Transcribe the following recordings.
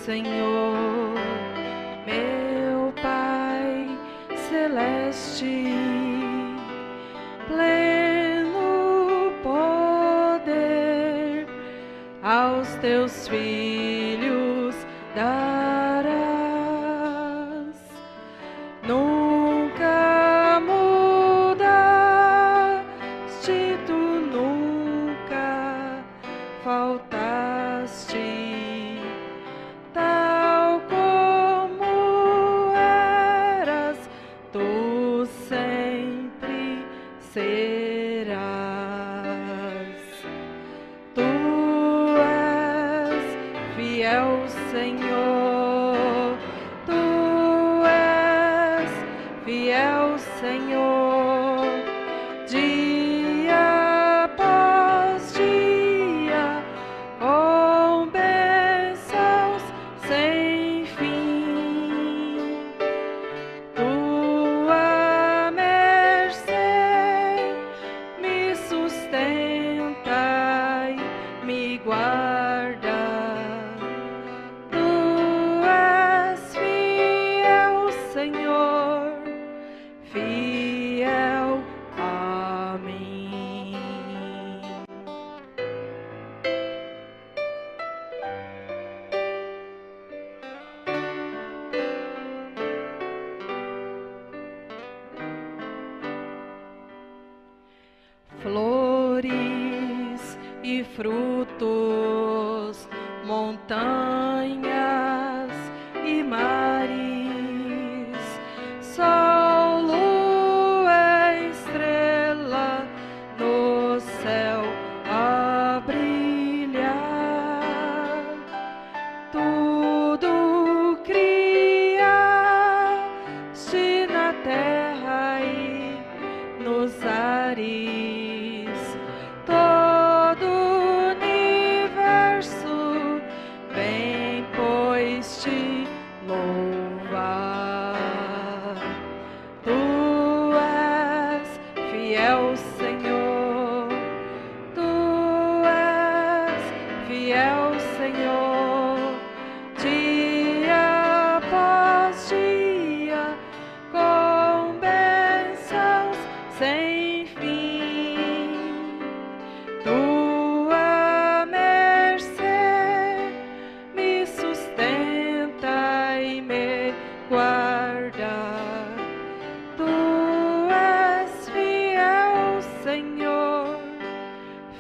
Senhor, meu Pai celeste, pleno poder aos teus filhos darás. Nunca mudaste, tu nunca faltaste, tal como eras, tu sempre serás. Tu és fiel, Senhor, tu és fiel, Senhor, dia após dia, com bênçãos sem fim. Tua mercê me sustenta e me guarda. Tu és fiel, Senhor, fiel a mim. Flores e frutos, montanhas e mares, sol, lua, estrela no céu a brilhar. Tudo criaste na terra e nos ares, todo o universo vem, pois, te louvar. Tu és fiel, Senhor, tu és fiel, Senhor, dia após dia, com bênçãos sem fim. Tua mercê me sustenta e me guarda. Tu és fiel, Senhor,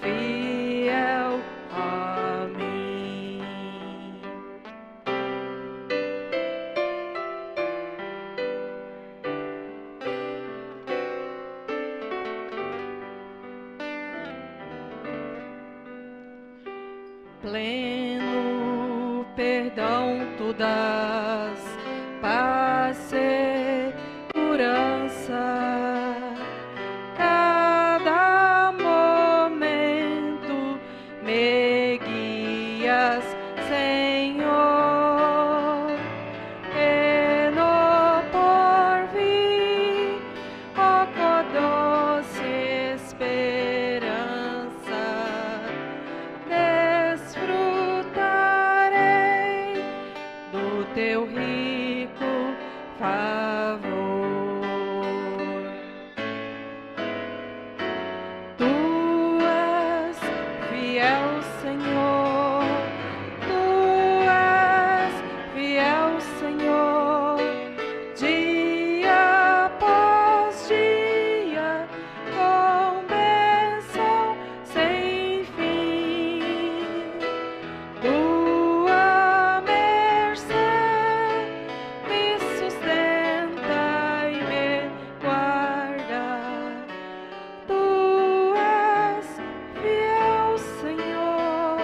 fiel a mim. Pleno perdão tu dás, paz, segurança. Cada momento me guias, Senhor, e no porvir, ó, com doce esperança, desfrutarei do teu rico favor. Tu és fiel, Senhor, tu és fiel, Senhor, dia após dia, com bênção sem fim. Tua mercê me sustenta e me guarda. Tu és fiel, Senhor,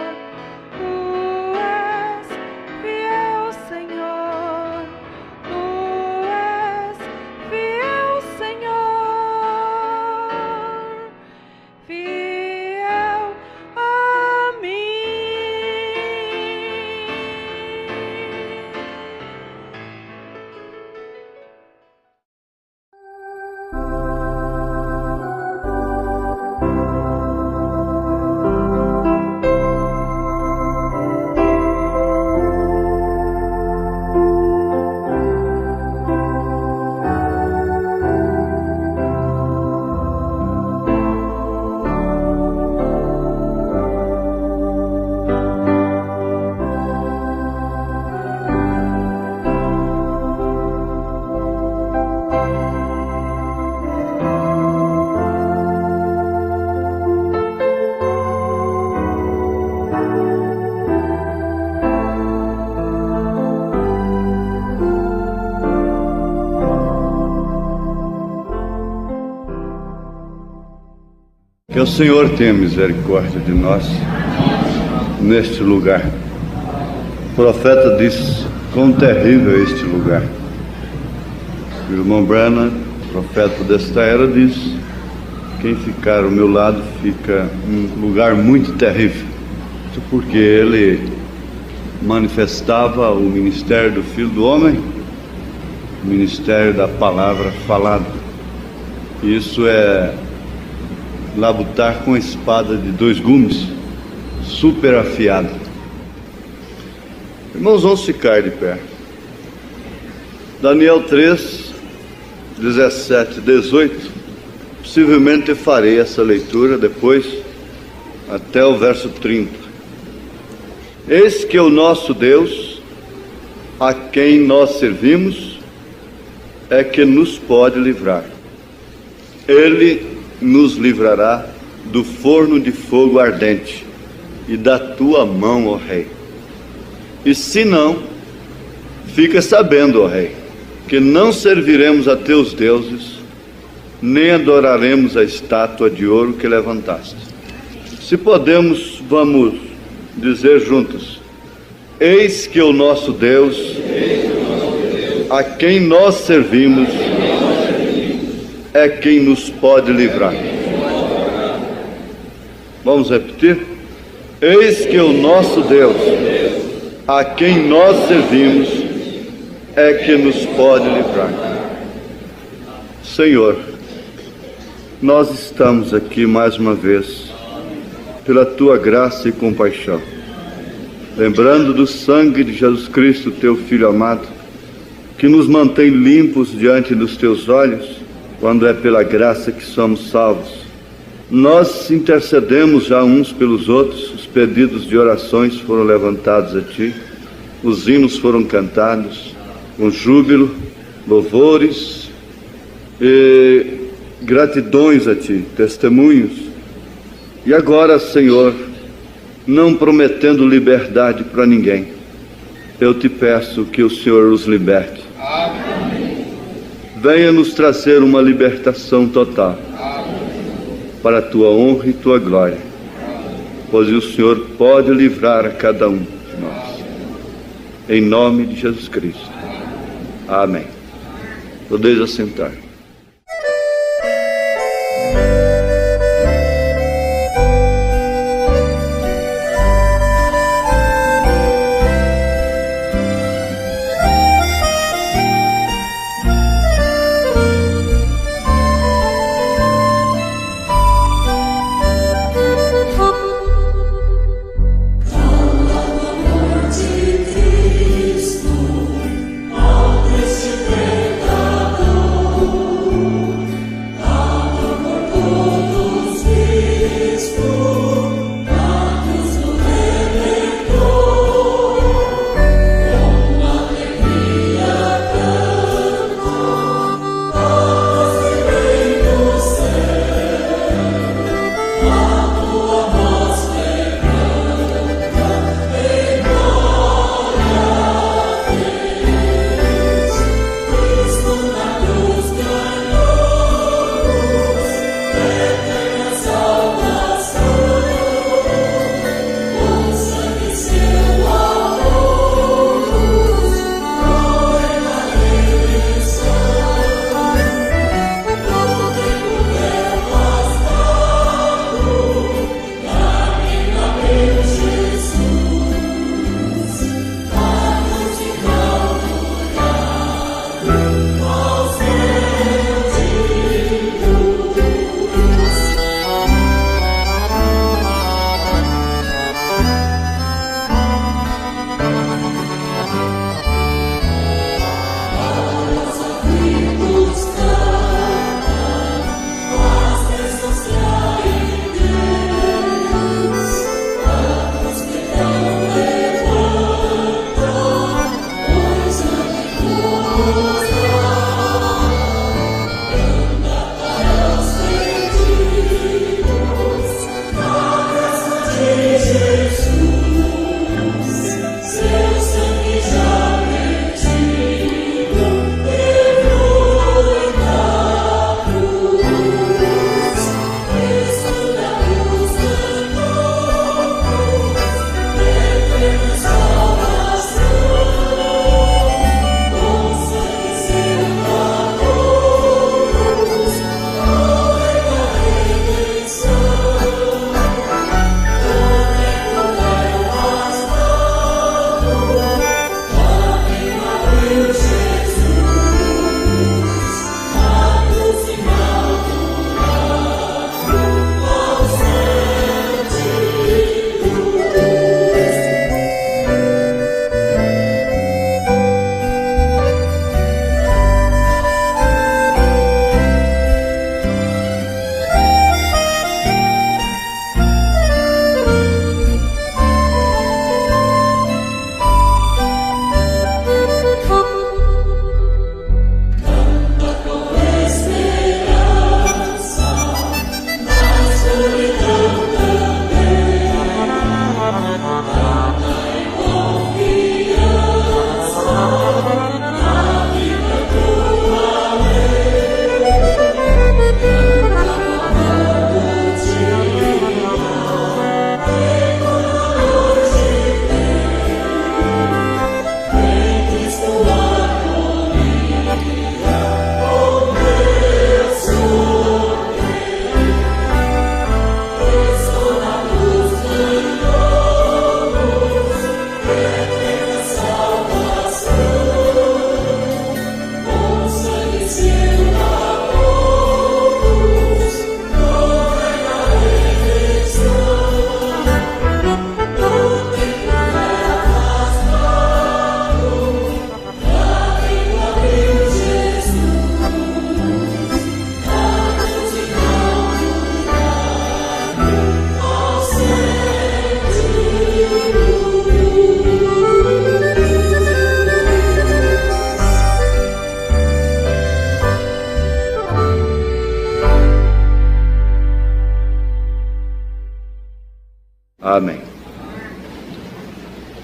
Que o Senhor tenha misericórdia de nós neste lugar. O profeta disse: quão terrível é este lugar. O irmão Branham, profeta desta era, diz: quem ficar ao meu lado fica um lugar muito terrível. Isso porque ele manifestava o ministério do Filho do Homem, o ministério da palavra falada. Isso é labutar com a espada de 2 gumes, super afiada. Irmãos, vamos ficar de pé. Daniel 3, 17, 18. Possivelmente farei essa leitura depois, até o verso 30. Eis que o nosso Deus, a quem nós servimos, é que nos pode livrar. Ele nos livrará do forno de fogo ardente e da tua mão, ó Rei. E se não, fica sabendo, ó Rei, que não serviremos a teus deuses, nem adoraremos a estátua de ouro que levantaste. Se podemos, vamos dizer juntos: eis que o nosso Deus, a quem nós servimos, é quem nos pode livrar. Vamos repetir? Eis que o nosso Deus, a quem nós servimos, é que nos pode livrar. Senhor, nós estamos aqui mais uma vez pela tua graça e compaixão, lembrando do sangue de Jesus Cristo, teu Filho amado, que nos mantém limpos diante dos teus olhos, quando é pela graça que somos salvos. Nós intercedemos já uns pelos outros, os pedidos de orações foram levantados a ti, os hinos foram cantados com júbilo, louvores e gratidões a ti, testemunhos. E agora, Senhor, não prometendo liberdade para ninguém, eu te peço que o Senhor os liberte. Amém. Venha nos trazer uma libertação total. Amém. Para a tua honra e tua glória. Amém. Pois o Senhor pode livrar a cada um de nós. Em nome de Jesus Cristo. Amém. Podeis assentar. Cristo, ao deste pecador.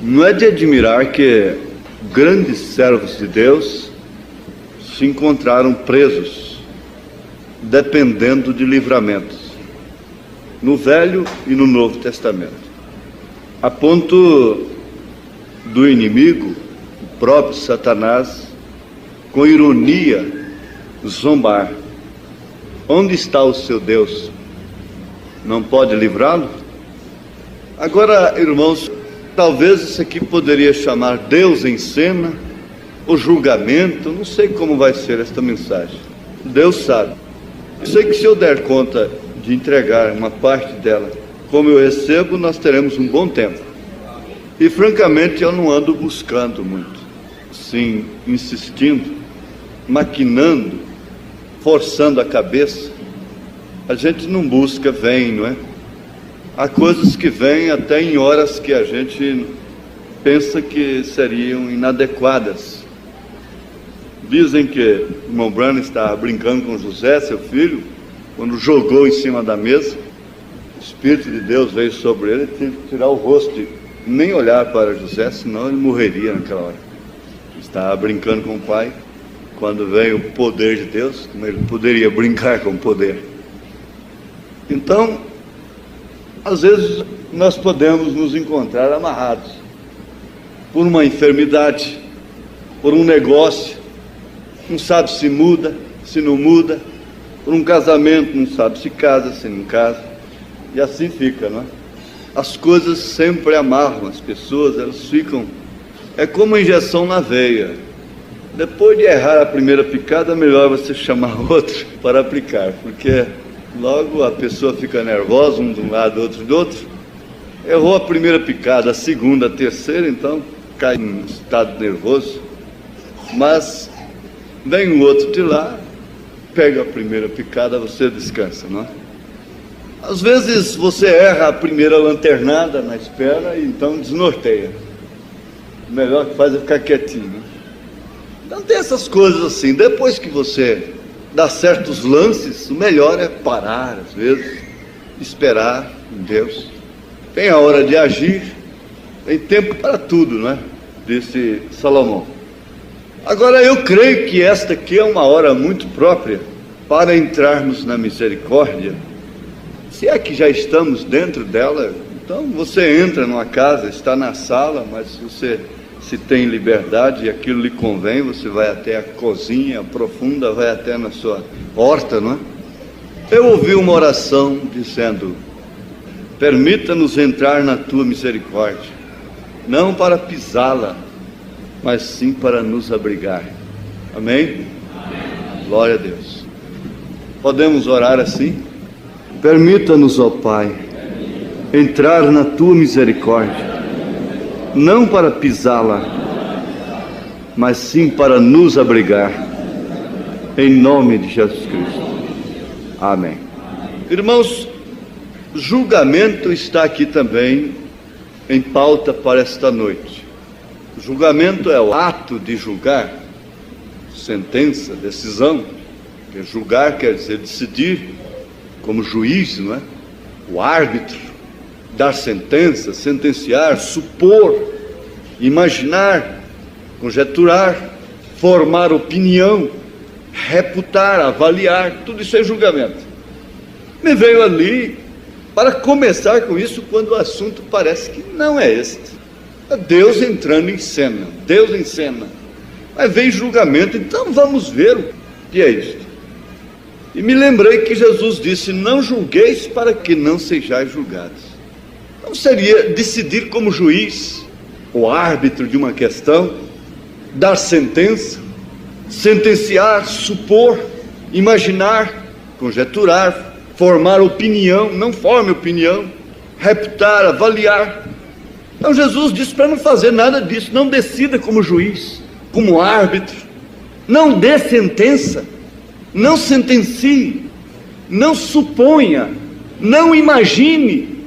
Não é de admirar que grandes servos de Deus se encontraram presos, dependendo de livramentos, no Velho e no Novo Testamento, a ponto do inimigo, o próprio Satanás, com ironia, zombar: onde está o seu Deus? Não pode livrá-lo? Agora, irmãos, talvez isso aqui poderia chamar Deus em cena, o julgamento, não sei como vai ser esta mensagem. Deus sabe. Eu sei que se eu der conta de entregar uma parte dela como eu recebo, nós teremos um bom tempo. E francamente eu não ando buscando muito, sim, insistindo, maquinando, forçando a cabeça. A gente não busca, vem, não é? Há coisas que vêm até em horas que a gente pensa que seriam inadequadas. Dizem que o irmão Branham estava brincando com José, seu filho, quando jogou em cima da mesa. O Espírito de Deus veio sobre ele e teve que tirar o rosto e nem olhar para José, senão ele morreria naquela hora. Estava brincando com o pai. Quando veio o poder de Deus, como ele poderia brincar com o poder? Então, às vezes nós podemos nos encontrar amarrados por uma enfermidade, por um negócio, não sabe se muda, se não muda, por um casamento, não sabe se casa, se não casa, e assim fica, não é? As coisas sempre amarram as pessoas, elas ficam, é como uma injeção na veia. Depois de errar a primeira picada, é melhor você chamar outro para aplicar, porque logo a pessoa fica nervosa, um de um lado, outro do outro. Errou a primeira picada, a segunda, a terceira, então cai em estado nervoso. Mas vem o outro de lá, pega a primeira picada, você descansa, não é? Às vezes você erra a primeira lanternada na espera e então desnorteia. O melhor que faz é ficar quietinho, né? Então tem essas coisas assim. Depois que você dá certos lances, o melhor é parar, às vezes, esperar em Deus. Tem a hora de agir, tem tempo para tudo, não é? Disse Salomão. Agora eu creio que esta aqui é uma hora muito própria para entrarmos na misericórdia. Se é que já estamos dentro dela, então você entra numa casa, está na sala, mas se tem liberdade e aquilo lhe convém, você vai até a cozinha profunda, vai até na sua horta, não é? Eu ouvi uma oração dizendo: permita-nos entrar na tua misericórdia, não para pisá-la, mas sim para nos abrigar. Amém? Amém. Glória a Deus. Podemos orar assim? Permita-nos, ó Pai, entrar na tua misericórdia, não para pisá-la, mas sim para nos abrigar, em nome de Jesus Cristo. Amém. Irmãos, julgamento está aqui também em pauta para esta noite. Julgamento é o ato de julgar, sentença, decisão. Porque julgar quer dizer decidir, como juiz, não é? O árbitro, dar sentença, sentenciar, supor, imaginar, conjecturar, formar opinião, reputar, avaliar, tudo isso é julgamento. Me veio ali para começar com isso quando o assunto parece que não é este. É Deus entrando em cena, Deus em cena. Mas vem julgamento, então vamos ver o que é isto. E me lembrei que Jesus disse: não julgueis para que não sejais julgados. Não seria decidir como juiz, o árbitro de uma questão, dar sentença, sentenciar, supor, imaginar, conjecturar, formar opinião, não forme opinião, reputar, avaliar. Então Jesus disse para não fazer nada disso. Não decida como juiz, como árbitro, não dê sentença, não sentencie, não suponha, não imagine.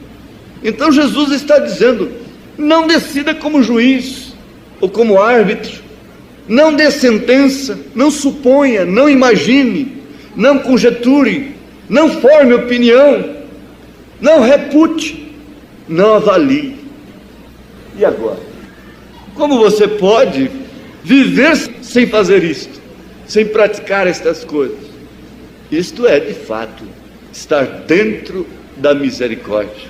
Então Jesus está dizendo: não decida como juiz ou como árbitro, não dê sentença, não suponha, não imagine, não conjecture, não forme opinião, não repute, não avalie. E agora? Como você pode viver sem fazer isto, sem praticar estas coisas? Isto é, de fato, estar dentro da misericórdia.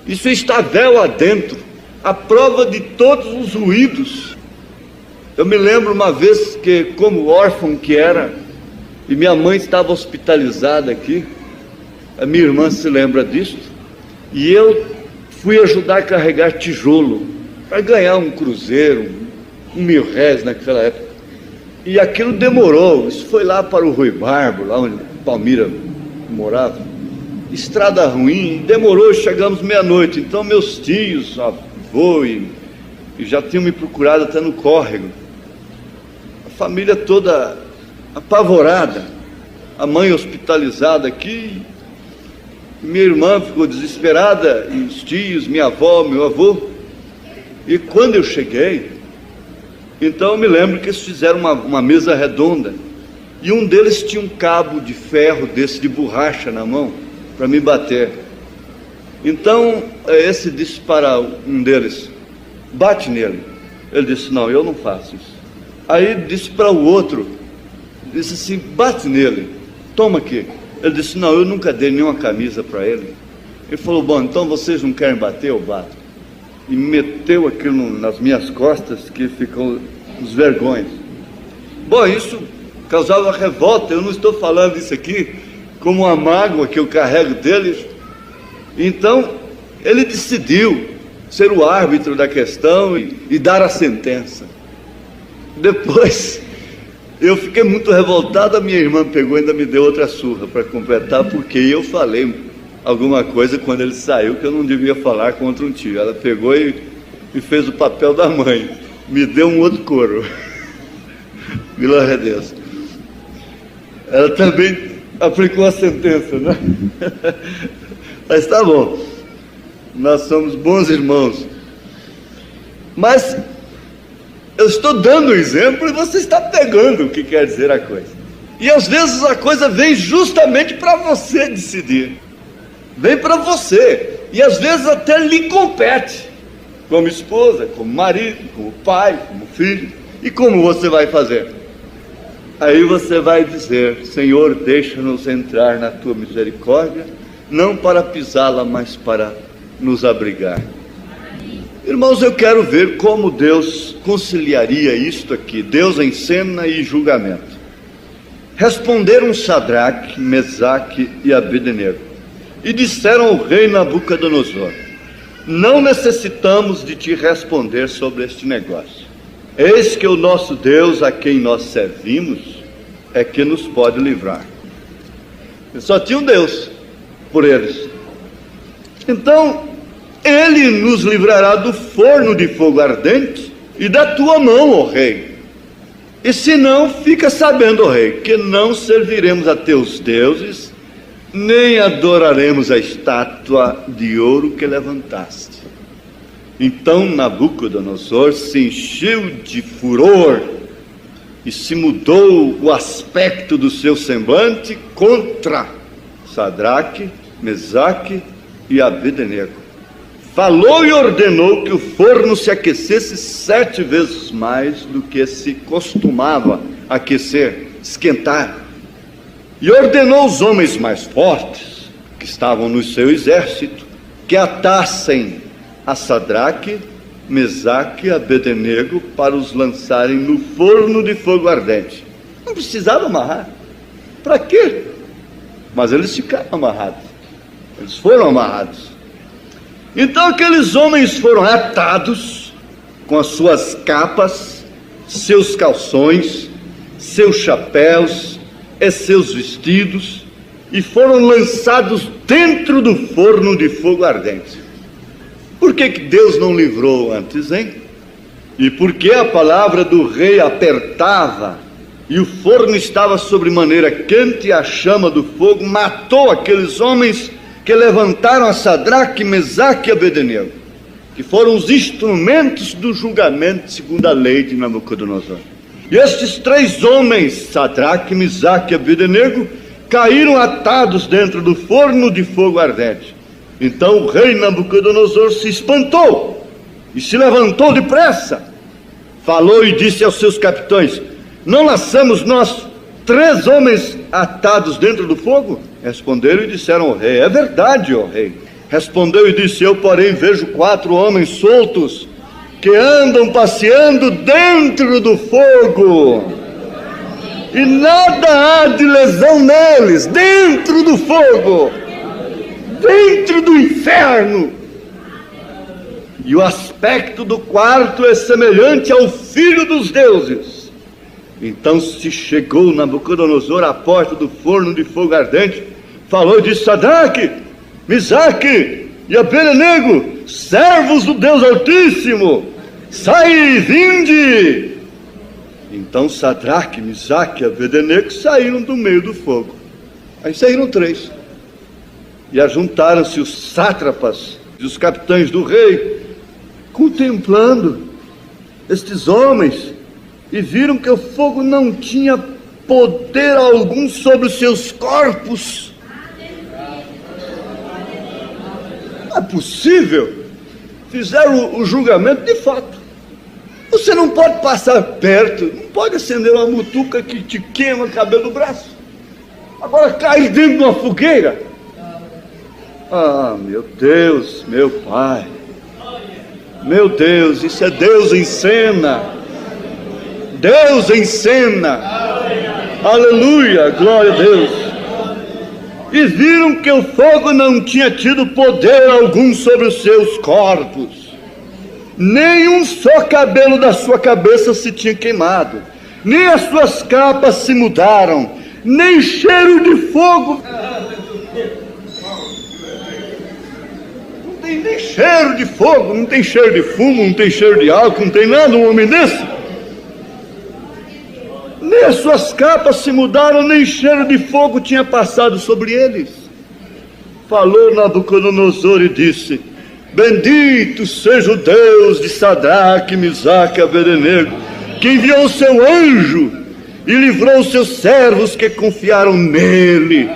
Isso está véu adentro, à prova de todos os ruídos. Eu me lembro uma vez que, como órfão que era, e minha mãe estava hospitalizada aqui, a minha irmã se lembra disso, e eu fui ajudar a carregar tijolo, para ganhar um cruzeiro, R$1.000 naquela época. E aquilo demorou, isso foi lá para o Rui Barbo, lá onde Palmira morava, estrada ruim, demorou, chegamos meia-noite. Então meus tios, avô, e já tinham me procurado até no córrego, a família toda apavorada, a mãe hospitalizada aqui, minha irmã ficou desesperada, e os tios, minha avó, meu avô. E quando eu cheguei, então eu me lembro que eles fizeram uma mesa redonda, e um deles tinha um cabo de ferro desse de borracha na mão, para me bater. Então esse disse para um deles: bate nele. Ele disse: não, eu não faço isso. Aí disse para o outro, disse assim: bate nele, toma aqui. Ele disse: não, eu nunca dei nenhuma camisa para ele. Ele falou: bom, então vocês não querem bater, eu bato. E meteu aquilo nas minhas costas, que ficou os vergonhos. Bom, isso causava revolta. Eu não estou falando isso aqui como uma mágoa que eu carrego deles. Então ele decidiu ser o árbitro da questão e dar a sentença. Depois eu fiquei muito revoltado. A minha irmã pegou e ainda me deu outra surra para completar, porque eu falei alguma coisa quando ele saiu que eu não devia falar contra um tio. Ela pegou e fez o papel da mãe, me deu um outro couro. Glória a Deus. Ela também aplicou a sentença, né? Mas tá bom, nós somos bons irmãos. Mas eu estou dando o exemplo e você está pegando o que quer dizer a coisa. E às vezes a coisa vem justamente para você decidir, vem para você, e às vezes até lhe compete, como esposa, como marido, como pai, como filho. E como você vai fazer? Aí você vai dizer: Senhor, deixa-nos entrar na tua misericórdia, não para pisá-la, mas para nos abrigar. Irmãos, eu quero ver como Deus conciliaria isto aqui, Deus em cena e julgamento. Responderam Sadraque, Mesaque e Abednego, e disseram ao rei Nabucodonosor: não necessitamos de te responder sobre este negócio. Eis que o nosso Deus, a quem nós servimos, é que nos pode livrar. Eles só tinha um Deus por eles. Então ele nos livrará do forno de fogo ardente e da tua mão, ó rei. E se não, fica sabendo, ó rei, que não serviremos a teus deuses, nem adoraremos a estátua de ouro que levantaste. Então Nabucodonosor se encheu de furor e se mudou o aspecto do seu semblante contra Sadraque, Mesaque e Abednego. Falou e ordenou que o forno se aquecesse 7 vezes mais do que se costumava aquecer, esquentar. E ordenou aos homens mais fortes, que estavam no seu exército, que atassem a Sadraque, Mesaque e Abednego para os lançarem no forno de fogo ardente. Não precisava amarrar. Para quê? Mas eles ficaram amarrados. Eles foram amarrados. Então aqueles homens foram atados com as suas capas, seus calções, seus chapéus e seus vestidos, e foram lançados dentro do forno de fogo ardente. Por que Deus não livrou antes, hein? E por que a palavra do rei apertava, e o forno estava sobremaneira quente, e a chama do fogo matou aqueles homens que levantaram a Sadraque, Mesaque e Abednego, que foram os instrumentos do julgamento segundo a lei de Nabucodonosor. E estes 3 homens, Sadraque, Mesaque e Abednego, caíram atados dentro do forno de fogo ardente. Então o rei Nabucodonosor se espantou e se levantou depressa falou e disse aos seus capitães: não lançamos nós 3 homens atados dentro do fogo? Responderam e disseram ao rei: é verdade, ó rei. Respondeu e disse: eu, porém, vejo 4 homens soltos que andam passeando dentro do fogo, e nada há de lesão neles, dentro do fogo, dentro do inferno. E o aspecto do quarto é semelhante ao Filho dos deuses. Então se chegou Nabucodonosor à porta do forno de fogo ardente, falou e disse: Sadraque, Misaque e Abednego, servos do Deus Altíssimo, sai e vinde. Então Sadraque, Misaque e Abednego saíram do meio do fogo. Aí saíram 3. E ajuntaram-se os sátrapas e os capitães do rei, contemplando estes homens, e viram que o fogo não tinha poder algum sobre os seus corpos. Não é possível. Fizeram o julgamento de fato. Você não pode passar perto, não pode acender uma mutuca que te queima o cabelo do braço. Agora cair dentro de uma fogueira. Ah, meu Deus, meu Pai. Meu Deus, isso é Deus em cena. Deus em cena. Aleluia, glória a Deus. E viram que o fogo não tinha tido poder algum sobre os seus corpos. Nem um só cabelo da sua cabeça se tinha queimado, nem as suas capas se mudaram, nem cheiro de fogo. Não tem nem cheiro de fogo, não tem cheiro de fumo, não tem cheiro de álcool, não tem nada, um homem desse. Nem as suas capas se mudaram, nem cheiro de fogo tinha passado sobre eles. Falou Nabucodonosor e disse: bendito seja o Deus de Sadraque, Misaque e Abednego, que enviou o seu anjo e livrou os seus servos que confiaram nele.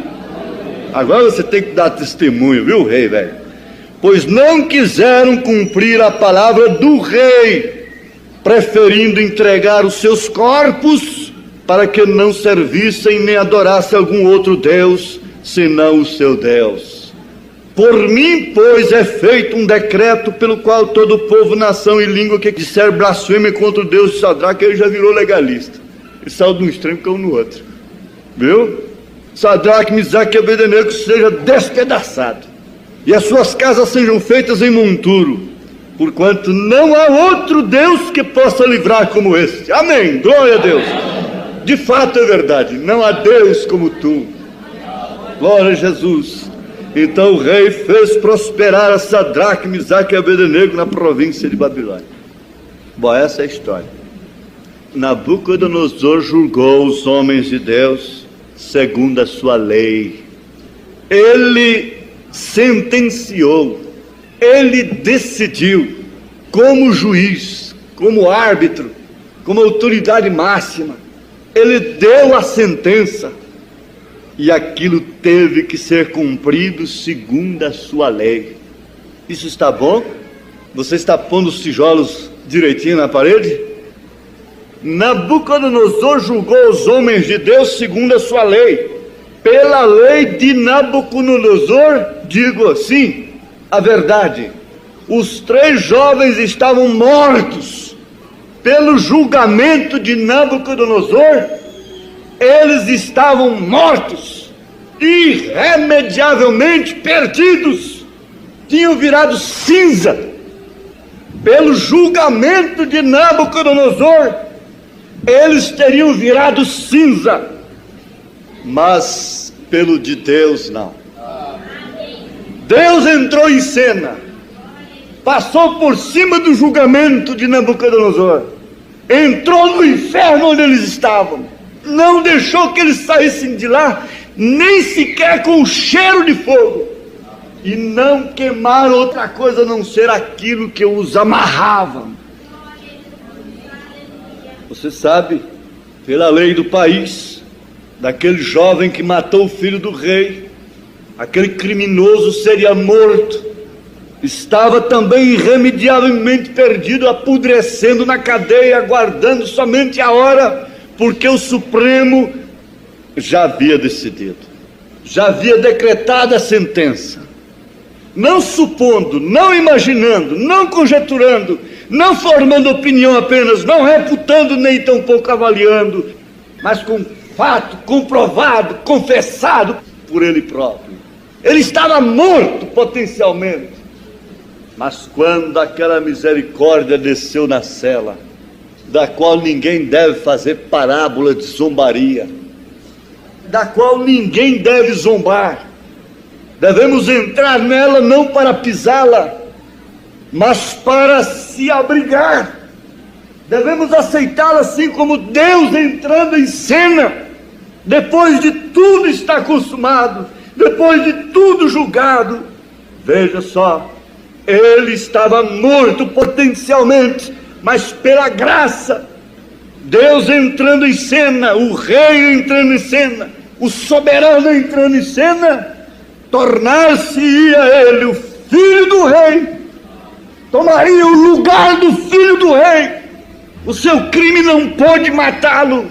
Agora você tem que dar testemunho, viu, rei, velho? Pois não quiseram cumprir a palavra do rei, preferindo entregar os seus corpos para que não servissem nem adorassem algum outro Deus, senão o seu Deus. Por mim, pois, é feito um decreto pelo qual todo o povo, nação e língua que disser blasfêmia contra o Deus de Sadraque, ele já virou legalista. Ele saiu de um extremo e caiu no outro. Viu? Sadraque, Misaque e Abednego seja despedaçado, e as suas casas sejam feitas em monturo, porquanto não há outro Deus que possa livrar como este. Amém, glória a Deus. De fato é verdade, não há Deus como tu. Glória a Jesus. Então o rei fez prosperar a Sadraque, Misaque e Abednego na província de Babilônia. Bom, essa é a história. Nabucodonosor julgou os homens de Deus segundo a sua lei. Ele sentenciou, ele decidiu como juiz, como árbitro, como autoridade máxima. Ele deu a sentença e aquilo teve que ser cumprido segundo a sua lei. Isso está bom? Você está pondo os tijolos direitinho na parede? Nabucodonosor julgou os homens de Deus segundo a sua lei. Pela lei de Nabucodonosor, digo assim, a verdade: os 3 jovens estavam mortos. Pelo julgamento de Nabucodonosor, eles estavam mortos, irremediavelmente perdidos, tinham virado cinza. Pelo julgamento de Nabucodonosor, eles teriam virado cinza, mas pelo de Deus não. Deus entrou em cena, passou por cima do julgamento de Nabucodonosor, entrou no inferno onde eles estavam, não deixou que eles saíssem de lá, nem sequer com o cheiro de fogo, e não queimaram outra coisa a não ser aquilo que os amarravam. Você sabe, pela lei do país, daquele jovem que matou o filho do rei, aquele criminoso seria morto, estava também irremediavelmente perdido, apodrecendo na cadeia, aguardando somente a hora, porque o Supremo já havia decidido, já havia decretado a sentença. Não supondo, não imaginando, não conjecturando, não formando opinião apenas, não reputando nem tampouco avaliando, mas com fato comprovado, confessado por ele próprio. Ele estava morto potencialmente. Mas quando aquela misericórdia desceu na cela, da qual ninguém deve fazer parábola de zombaria, da qual ninguém deve zombar, devemos entrar nela não para pisá-la, mas para se abrigar. Devemos aceitá-la assim como Deus entrando em cena, depois de tudo estar consumado, depois de tudo julgado. Veja só, ele estava morto potencialmente, mas pela graça, Deus entrando em cena, o rei entrando em cena, o soberano entrando em cena, tornar-se-ia ele o filho do rei, tomaria o lugar do filho do rei. O seu crime não pôde matá-lo,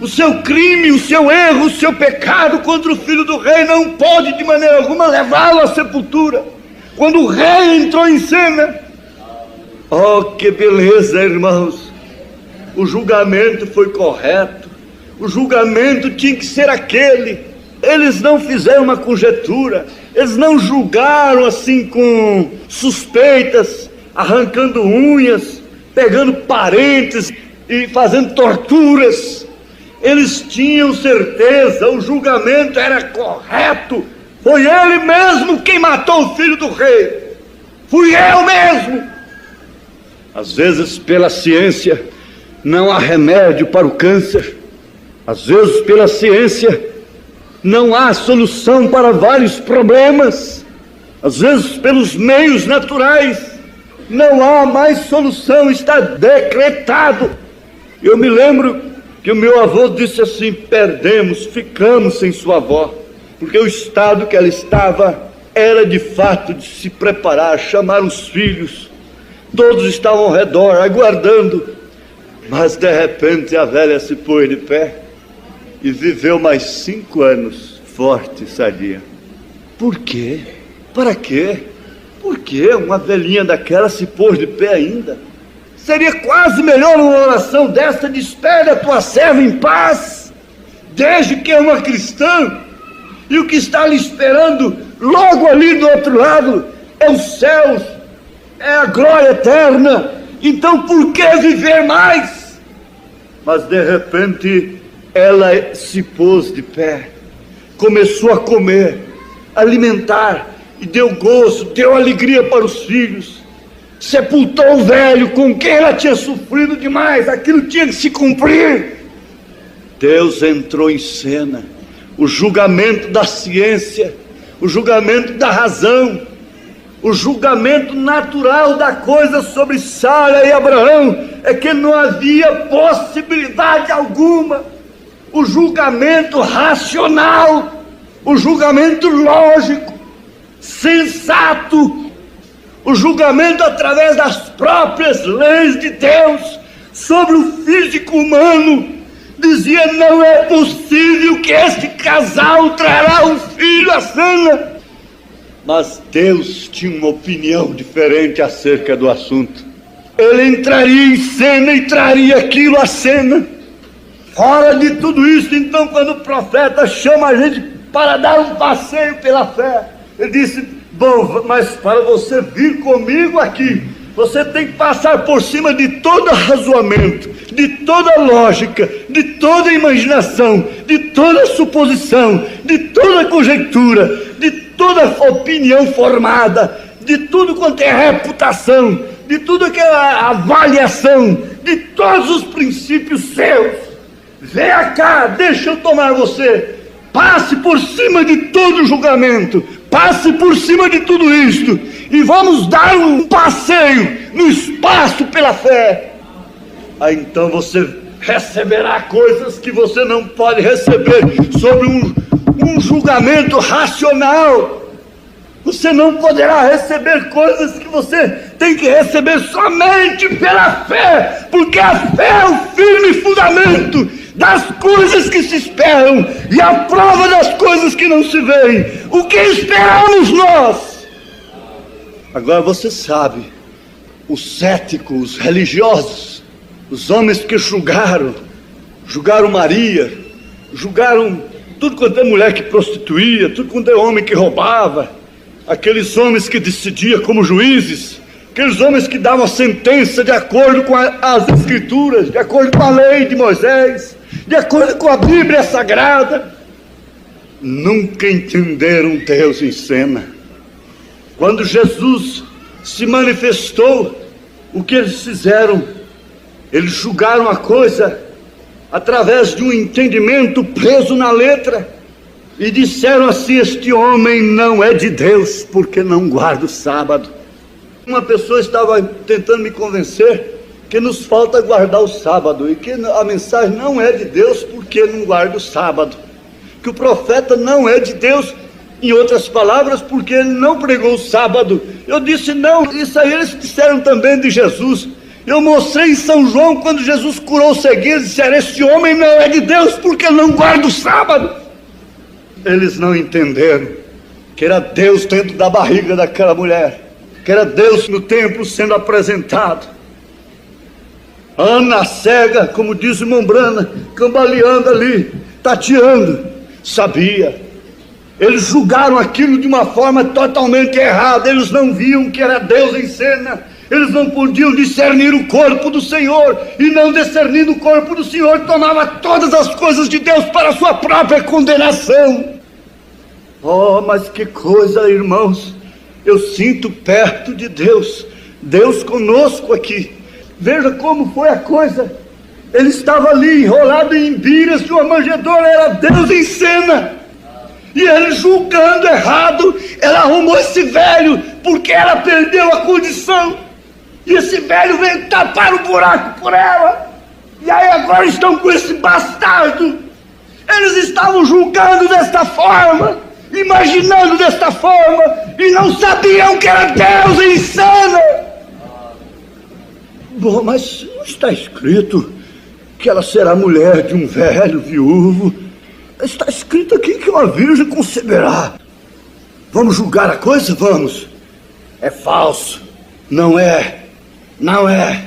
o seu crime, o seu erro, o seu pecado contra o filho do rei não pode de maneira alguma levá-lo à sepultura. Quando o rei entrou em cena, oh, que beleza, irmãos! O julgamento foi correto, o julgamento tinha que ser aquele. Eles não fizeram uma conjectura, eles não julgaram assim com suspeitas, arrancando unhas, pegando parentes e fazendo torturas. Eles tinham certeza, o julgamento era correto. Foi ele mesmo quem matou o filho do rei. Fui eu mesmo. Às vezes, pela ciência, não há remédio para o câncer. Às vezes, pela ciência, não há solução para vários problemas. Às vezes, pelos meios naturais, não há mais solução, está decretado. Eu me lembro que o meu avô disse assim: perdemos, ficamos sem sua avó, porque o estado que ela estava era de fato de se preparar, chamar os filhos. Todos estavam ao redor, aguardando, mas de repente a velha se pôs de pé e viveu mais 5 anos, forte e sadia. Por quê? Para quê? Por que uma velhinha daquela se pôs de pé ainda? Seria quase melhor uma oração desta: despede a tua serva em paz, desde que é uma cristã, e o que está lhe esperando logo ali do outro lado é os céus, é a glória eterna. Então por que viver mais? Mas de repente ela se pôs de pé, começou a comer, alimentar, e deu gozo, deu alegria para os filhos. Sepultou o velho com quem ela tinha sofrido demais, aquilo tinha que se cumprir. Deus entrou em cena, o julgamento da ciência, o julgamento da razão, o julgamento natural da coisa sobre Sara e Abraão é que não havia possibilidade alguma. O julgamento racional, o julgamento lógico, sensato, o julgamento através das próprias leis de Deus sobre o físico humano, dizia: não é possível que este casal trará um filho à cena. Mas Deus tinha uma opinião diferente acerca do assunto. Ele entraria em cena e traria aquilo à cena. Fora de tudo isso, então, quando o profeta chama a gente para dar um passeio pela fé, ele disse: bom, mas para você vir comigo aqui, você tem que passar por cima de todo razoamento, de toda lógica, de toda imaginação, de toda suposição, de toda conjectura, de toda opinião formada, de tudo quanto é reputação, de tudo que é avaliação, de todos os princípios seus. Venha cá, deixa eu tomar você. Passe por cima de todo julgamento, passe por cima de tudo isto, e vamos dar um passeio no espaço pela fé. Aí então você receberá coisas que você não pode receber sobre um julgamento racional. Você não poderá receber coisas que você tem que receber somente pela fé, porque a fé é o firme fundamento das coisas que se esperam e a prova das coisas que não se veem. O que esperamos nós? Agora você sabe, os céticos, os religiosos, os homens que julgaram Maria, julgaram tudo quanto é mulher que prostituía, tudo quanto é homem que roubava, aqueles homens que decidiam como juízes, aqueles homens que davam a sentença de acordo com as escrituras, de acordo com a lei de Moisés, de acordo com a Bíblia Sagrada, nunca entenderam Deus em cena. Quando Jesus se manifestou, o que eles fizeram? Eles julgaram a coisa através de um entendimento preso na letra, e disseram assim: este homem não é de Deus, porque não guarda o sábado. Uma pessoa estava tentando me convencer que nos falta guardar o sábado, e que a mensagem não é de Deus porque não guarda o sábado, que o profeta não é de Deus, em outras palavras, porque ele não pregou o sábado. Eu disse: não, isso aí eles disseram também de Jesus. Eu mostrei em São João, quando Jesus curou o cegueiro, disseram: este homem não é de Deus porque não guarda o sábado. Eles não entenderam que era Deus dentro da barriga daquela mulher, que era Deus no templo sendo apresentado. Ana cega, como diz o irmão Brana, cambaleando ali, tateando, sabia. Eles julgaram aquilo de uma forma totalmente errada. Eles não viam que era Deus em cena. Eles não podiam discernir o corpo do Senhor, e não discernindo o corpo do Senhor, tomava todas as coisas de Deus para a sua própria condenação. Oh, mas que coisa, irmãos, eu sinto perto de Deus, Deus conosco aqui. Veja como foi a coisa. Ele estava ali enrolado em biras de uma manjedoura, era Deus em cena. E ele, julgando errado, ela arrumou esse velho, porque ela perdeu a condição. E esse velho veio tapar o buraco por ela. E aí agora estão com esse bastardo. Eles estavam julgando desta forma, imaginando desta forma, e não sabiam que era Deus em cena. Bom, mas não está escrito que ela será mulher de um velho viúvo? Está escrito aqui que uma virgem conceberá. Vamos julgar a coisa? Vamos. É falso. Não é. Não é.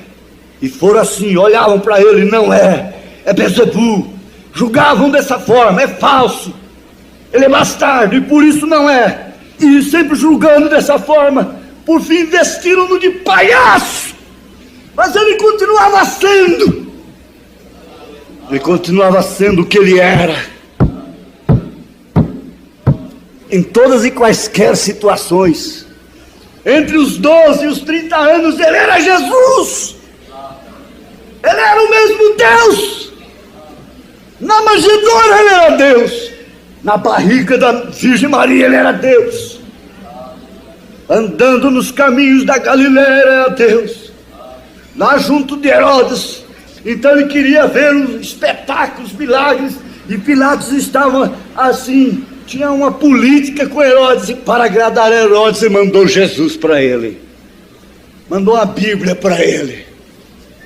E foram assim, olhavam para ele: não é. É Bezebu. Julgavam dessa forma: é falso. Ele é bastardo e por isso não é. E sempre julgando dessa forma, por fim vestiram-no de palhaço. Mas ele continuava sendo. Ele continuava sendo o que ele era. Em todas e quaisquer situações. Entre os 12 e os 30 anos, ele era Jesus. Ele era o mesmo Deus. Na manjedoura ele era Deus. Na barriga da Virgem Maria ele era Deus. Andando nos caminhos da Galileia ele era Deus. Lá junto de Herodes. Então ele queria ver os espetáculos, os milagres. E Pilatos estava assim, tinha uma política com Herodes. E para agradar a Herodes, ele mandou Jesus para ele. Mandou a Bíblia para ele.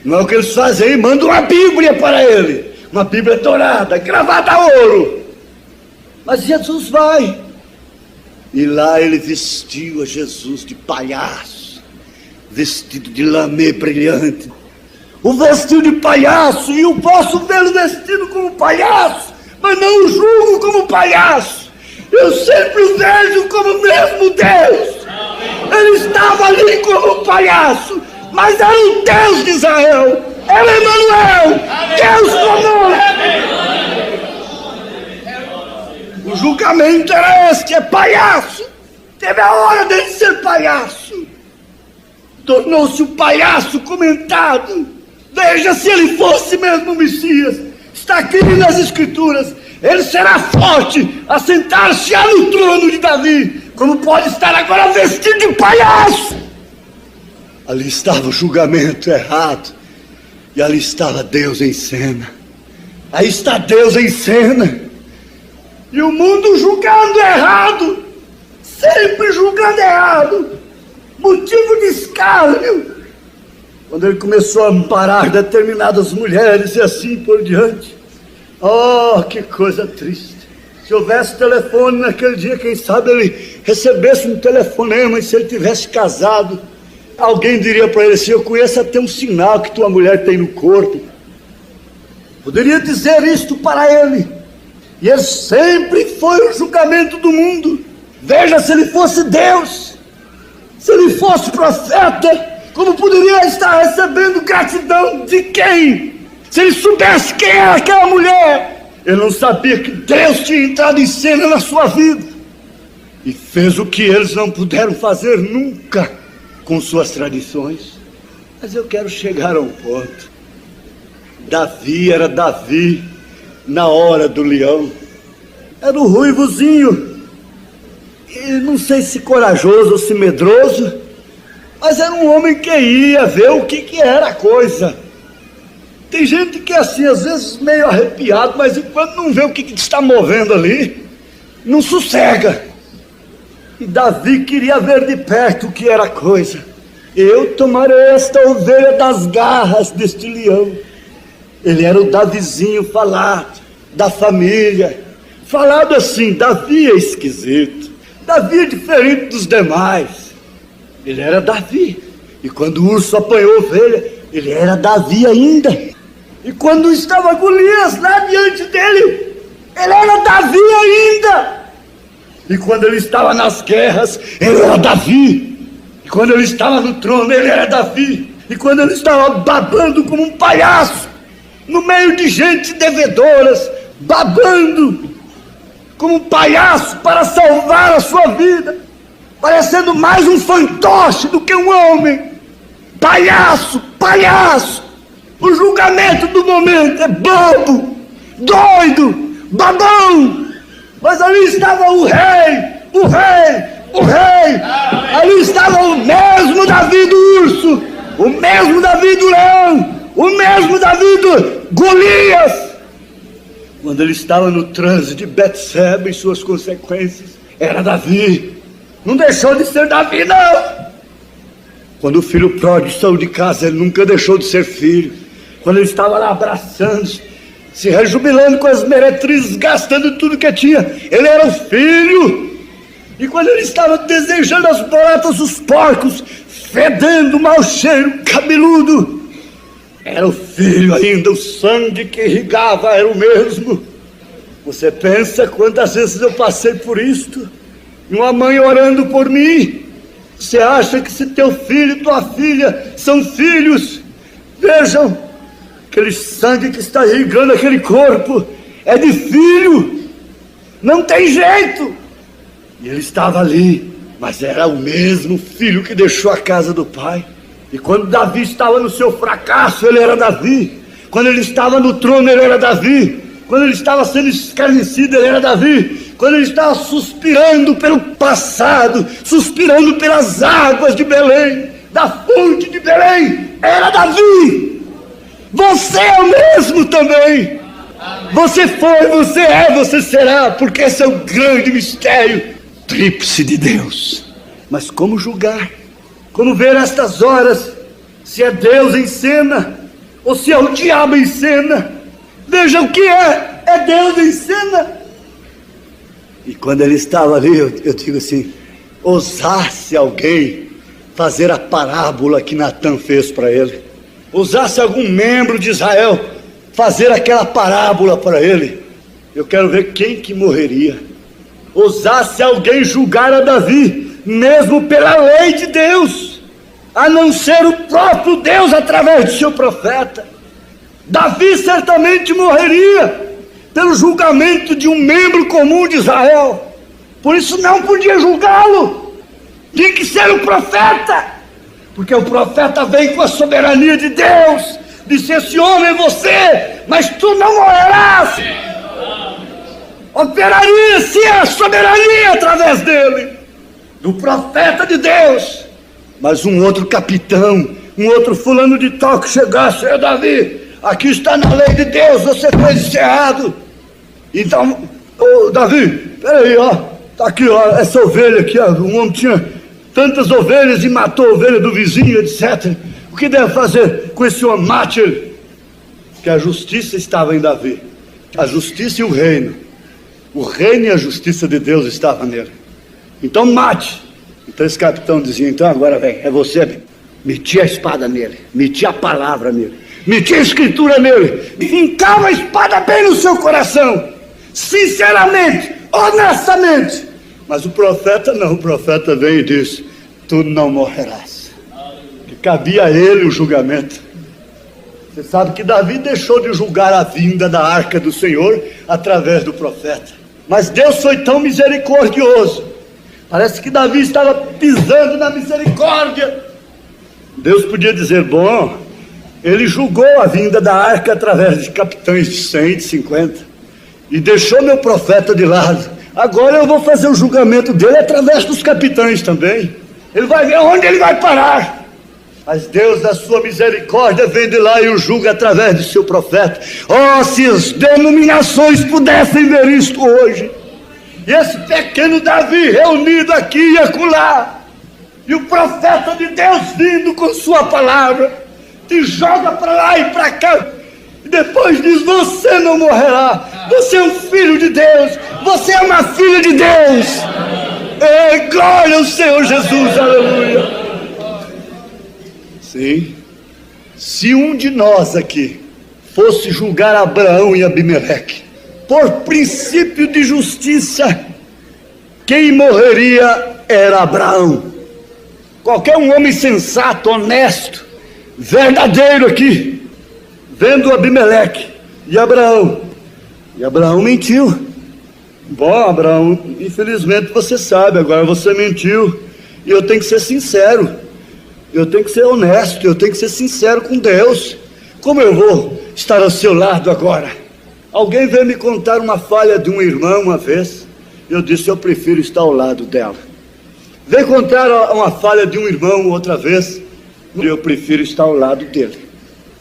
Não é o que eles fazem, mandou uma Bíblia para ele. Uma Bíblia dourada, gravada a ouro. Mas Jesus vai. E lá ele vestiu a Jesus de palhaço, vestido de lamê brilhante. O vestiu de palhaço, e eu posso vê-lo vestido como palhaço, mas não o julgo como palhaço. Eu sempre o vejo como o mesmo Deus. Ele estava ali como palhaço, mas era o Deus de Israel. Era Emmanuel, Deus conosco. O julgamento era este: é palhaço. Teve a hora dele ser palhaço. Tornou-se um palhaço comentado. Veja se ele fosse mesmo o Messias. Está aqui nas Escrituras. Ele será forte, assentar-se no trono de Davi. Como pode estar agora vestido de palhaço? Ali estava o julgamento errado. E ali estava Deus em cena. Aí está Deus em cena. E o mundo julgando errado, sempre julgando errado, motivo de escárnio. Quando ele começou a amparar determinadas mulheres e assim por diante. Oh, que coisa triste. Se houvesse telefone naquele dia, quem sabe ele recebesse um telefonema, e se ele tivesse casado, alguém diria para ele assim: eu conheço até um sinal que tua mulher tem no corpo. Poderia dizer isto para ele. E ele sempre foi o julgamento do mundo. Veja, se ele fosse Deus, se ele fosse profeta, como poderia estar recebendo gratidão de quem? Se ele soubesse quem era aquela mulher. Ele não sabia que Deus tinha entrado em cena na sua vida e fez o que eles não puderam fazer nunca com suas tradições. Mas eu quero chegar a um ponto. Davi era Davi na hora do leão. Era o ruivozinho, e não sei se corajoso ou se medroso, mas era um homem que ia ver o que era a coisa. Tem gente que é assim, às vezes meio arrepiado, mas enquanto não vê o que está movendo ali, não sossega. E Davi queria ver de perto o que era a coisa. Eu tomarei esta ovelha das garras deste leão. Ele era o Davizinho falado, da família. Falado assim, Davi é esquisito. Davi é diferente dos demais. Ele era Davi. E quando o urso apanhou a ovelha, ele era Davi ainda. E quando estava Golias lá diante dele, ele era Davi ainda. E quando ele estava nas guerras, ele era Davi. E quando ele estava no trono, ele era Davi. E quando ele estava babando como um palhaço, no meio de gente devedoras, babando como um palhaço para salvar a sua vida, parecendo mais um fantoche do que um homem. Palhaço, palhaço. O julgamento do momento é bobo, doido, babão. Mas ali estava o rei, o rei, o rei. Ali estava o mesmo Davi do urso, o mesmo Davi do leão, o mesmo Davi do Golias. Quando ele estava no transe de Betseba e suas consequências, era Davi. Não deixou de ser Davi, não. Quando o filho pródigo saiu de casa, ele nunca deixou de ser filho. Quando ele estava lá abraçando, se rejubilando com as meretrizes, gastando tudo que tinha, ele era o filho. E quando ele estava desejando as baratas dos porcos, fedendo, mau cheiro, cabeludo, era o filho ainda. O sangue que irrigava era o mesmo. Você pensa quantas vezes eu passei por isto? E uma mãe orando por mim. Você acha que se teu filho e tua filha são filhos, vejam, aquele sangue que está irrigando aquele corpo é de filho. Não tem jeito. E ele estava ali, mas era o mesmo filho que deixou a casa do pai. E quando Davi estava no seu fracasso, ele era Davi. Quando ele estava no trono, ele era Davi. Quando ele estava sendo escarnecido, ele era Davi. Quando ele estava suspirando pelo passado, suspirando pelas águas de Belém, da fonte de Belém, era Davi. Você é o mesmo também. Você foi, você é, você será, porque esse é o grande mistério tríplice de Deus. Mas como julgar? Como ver estas horas se é Deus em cena ou se é o diabo em cena? Veja o que é Deus em cena. E quando ele estava ali, eu digo assim, ousasse alguém fazer a parábola que Natã fez para ele, ousasse algum membro de Israel fazer aquela parábola para ele, eu quero ver quem que morreria. Ousasse alguém julgar a Davi, mesmo pela lei de Deus, a não ser o próprio Deus através de seu profeta, Davi certamente morreria pelo julgamento de um membro comum de Israel. Por isso não podia julgá-lo. Tinha que ser o profeta, porque o profeta vem com a soberania de Deus. Disse: esse homem é você, mas tu não morrerás. Operaria-se a soberania através dele, do profeta de Deus. Mas um outro capitão, um outro fulano de tal que chegasse: Davi, aqui está na lei de Deus, você fez isso errado. Então, Davi, peraí, Tá aqui, ó, essa ovelha aqui, ó, um homem tinha tantas ovelhas e matou a ovelha do vizinho, etc. O que deve fazer com esse homem? Mate ele. Porque a justiça estava em Davi. A justiça e o reino. O reino e a justiça de Deus estavam nele. Então mate. Então esse capitão dizia, então agora vem, é você, bem. Metia a espada nele, metia a palavra nele, metia a escritura nele, fincava a espada bem no seu coração, sinceramente, honestamente. Mas o profeta não, o profeta vem e diz, tu não morrerás. Que cabia a ele o julgamento. Você sabe que Davi deixou de julgar a vinda da arca do Senhor através do profeta. Mas Deus foi tão misericordioso. Parece que Davi estava pisando na misericórdia. Deus podia dizer, bom, ele julgou a vinda da arca através de capitães de 100, de 50, e deixou meu profeta de lado. Agora eu vou fazer o julgamento dele através dos capitães também. Ele vai ver onde ele vai parar. Mas Deus, da sua misericórdia, vem de lá e o julga através de seu profeta. Oh, se as denominações pudessem ver isto hoje. E esse pequeno Davi reunido aqui e acolá. E o profeta de Deus vindo com sua palavra, te joga para lá e para cá, e depois diz, você não morrerá, você é um filho de Deus, você é uma filha de Deus. Glória ao Senhor Jesus, aleluia. Sim, se um de nós aqui fosse julgar Abraão e Abimeleque, por princípio de justiça, quem morreria era Abraão. Qualquer um homem sensato, honesto, verdadeiro aqui, vendo Abimeleque e Abraão. E Abraão mentiu. Bom, Abraão, infelizmente você sabe, agora você mentiu. E eu tenho que ser sincero. Eu tenho que ser honesto, eu tenho que ser sincero com Deus. Como eu vou estar ao seu lado agora? Alguém veio me contar uma falha de um irmão uma vez. Eu disse, eu prefiro estar ao lado dela. Veio contar uma falha de um irmão outra vez. Eu prefiro estar ao lado dele.